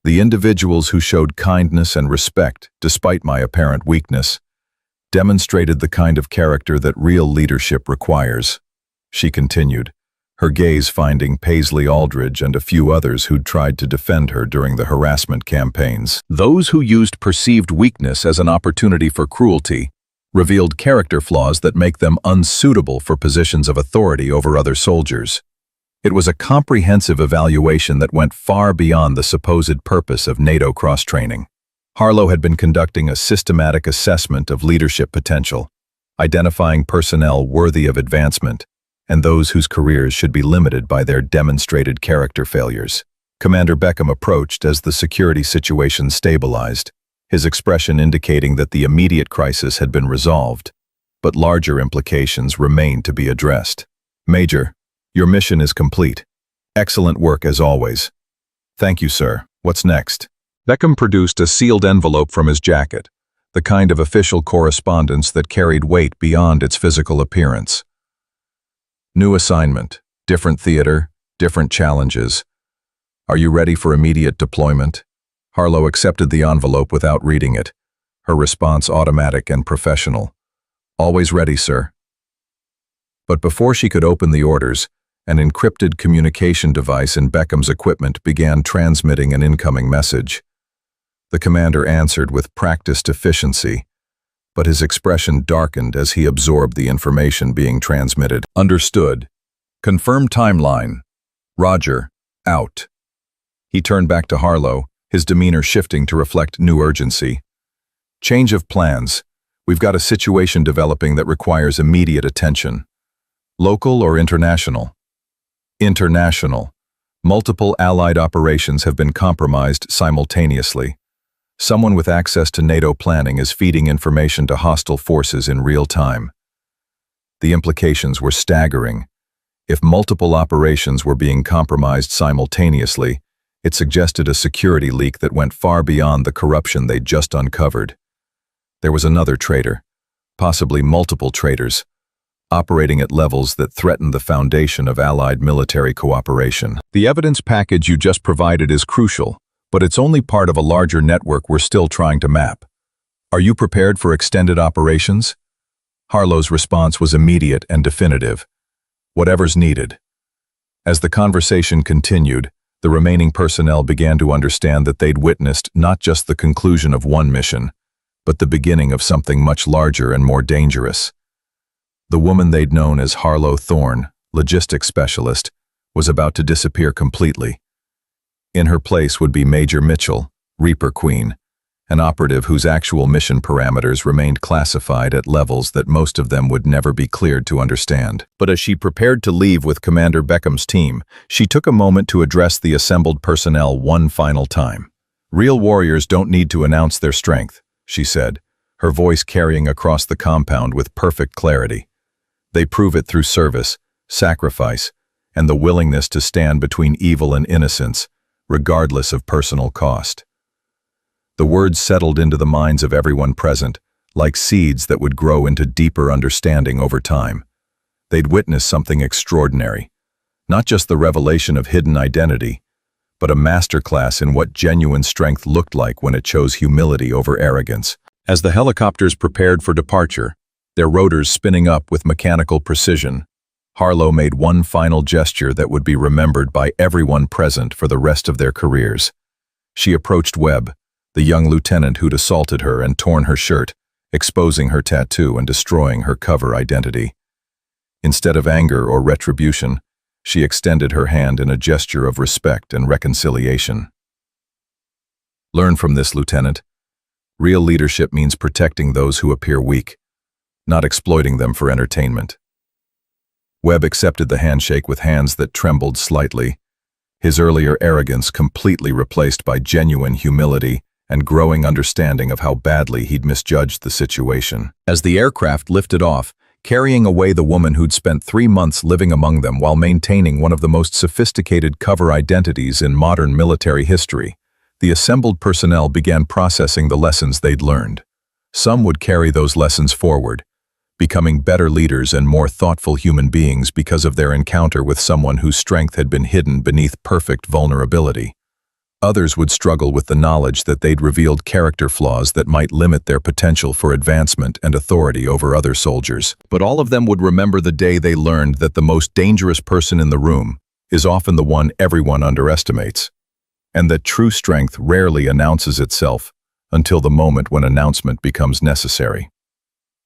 The individuals who showed kindness and respect, despite my apparent weakness, demonstrated the kind of character that real leadership requires. She continued, her gaze finding Paisley Aldridge and a few others who'd tried to defend her during the harassment campaigns. Those who used perceived weakness as an opportunity for cruelty revealed character flaws that make them unsuitable for positions of authority over other soldiers. It was a comprehensive evaluation that went far beyond the supposed purpose of NATO cross-training. Harlow had been conducting a systematic assessment of leadership potential, identifying personnel worthy of advancement and those whose careers should be limited by their demonstrated character failures. Commander Beckham approached as the security situation stabilized, his expression indicating that the immediate crisis had been resolved, but larger implications remained to be addressed. "Major, your mission is complete. Excellent work as always." "Thank you, sir. What's next?" Beckham produced a sealed envelope from his jacket, the kind of official correspondence that carried weight beyond its physical appearance. "New assignment, different theater, different challenges. Are you ready for immediate deployment?" Harlow accepted the envelope without reading it, her response automatic and professional. "Always ready, sir." But before she could open the orders, an encrypted communication device in Beckham's equipment began transmitting an incoming message. The commander answered with practiced efficiency, but his expression darkened as he absorbed the information being transmitted. Understood. Confirm timeline. Roger. Out. He turned back to Harlow, his demeanor shifting to reflect new urgency. Change of plans. We've got a situation developing that requires immediate attention. Local or international? International. Multiple Allied operations have been compromised simultaneously. Someone with access to NATO planning is feeding information to hostile forces in real time. The implications were staggering. If multiple operations were being compromised simultaneously, it suggested a security leak that went far beyond the corruption they'd just uncovered. There was another traitor, possibly multiple traitors, operating at levels that threatened the foundation of Allied military cooperation. The evidence package you just provided is crucial, but it's only part of a larger network we're still trying to map. Are you prepared for extended operations? Harlow's response was immediate and definitive. Whatever's needed. As the conversation continued, the remaining personnel began to understand that they'd witnessed not just the conclusion of one mission, but the beginning of something much larger and more dangerous. The woman they'd known as Harlow Thorne, logistics specialist, was about to disappear completely. In her place would be Major Mitchell, Reaper Queen, an operative whose actual mission parameters remained classified at levels that most of them would never be cleared to understand. But as she prepared to leave with Commander Beckham's team, she took a moment to address the assembled personnel one final time. Real warriors don't need to announce their strength, she said, her voice carrying across the compound with perfect clarity. They prove it through service, sacrifice, and the willingness to stand between evil and innocence, regardless of personal cost. The words settled into the minds of everyone present, like seeds that would grow into deeper understanding over time. They'd witnessed something extraordinary, not just the revelation of hidden identity, but a masterclass in what genuine strength looked like when it chose humility over arrogance. As the helicopters prepared for departure, their rotors spinning up with mechanical precision, Harlow made one final gesture that would be remembered by everyone present for the rest of their careers. She approached Webb, the young lieutenant who'd assaulted her and torn her shirt, exposing her tattoo and destroying her cover identity. Instead of anger or retribution, she extended her hand in a gesture of respect and reconciliation. Learn from this, Lieutenant. Real leadership means protecting those who appear weak, not exploiting them for entertainment. Webb accepted the handshake with hands that trembled slightly, his earlier arrogance completely replaced by genuine humility and growing understanding of how badly he'd misjudged the situation. As the aircraft lifted off, carrying away the woman who'd spent 3 months living among them while maintaining one of the most sophisticated cover identities in modern military history, the assembled personnel began processing the lessons they'd learned. Some would carry those lessons forward, becoming better leaders and more thoughtful human beings because of their encounter with someone whose strength had been hidden beneath perfect vulnerability. Others would struggle with the knowledge that they'd revealed character flaws that might limit their potential for advancement and authority over other soldiers. But all of them would remember the day they learned that the most dangerous person in the room is often the one everyone underestimates, and that true strength rarely announces itself until the moment when announcement becomes necessary.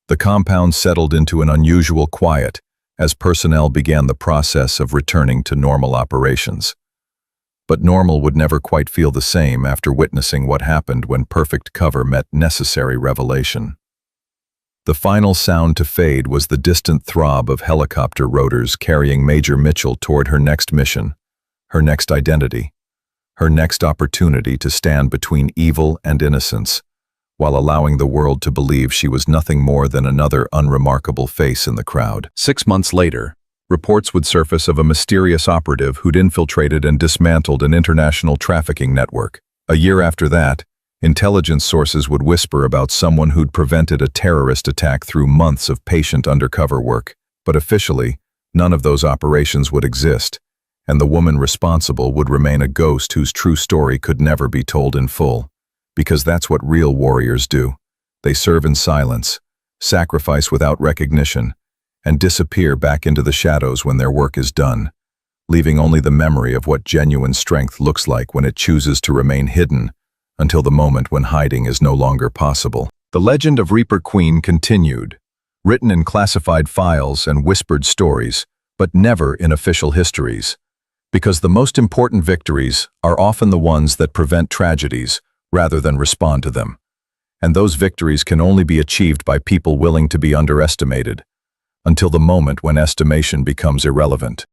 The compound settled into an unusual quiet as personnel began the process of returning to normal operations. But normal would never quite feel the same after witnessing what happened when perfect cover met necessary revelation. The final sound to fade was the distant throb of helicopter rotors carrying Major Mitchell toward her next mission, her next identity, her next opportunity to stand between evil and innocence, while allowing the world to believe she was nothing more than another unremarkable face in the crowd. 6 months later, reports would surface of a mysterious operative who'd infiltrated and dismantled an international trafficking network. A year after that, intelligence sources would whisper about someone who'd prevented a terrorist attack through months of patient undercover work. But officially, none of those operations would exist, and the woman responsible would remain a ghost whose true story could never be told in full. Because that's what real warriors do. They serve in silence, sacrifice without recognition, and disappear back into the shadows when their work is done, leaving only the memory of what genuine strength looks like when it chooses to remain hidden until the moment when hiding is no longer possible. The legend of Reaper Queen continued, written in classified files and whispered stories, but never in official histories, because the most important victories are often the ones that prevent tragedies rather than respond to them. And those victories can only be achieved by people willing to be underestimated, until the moment when estimation becomes irrelevant.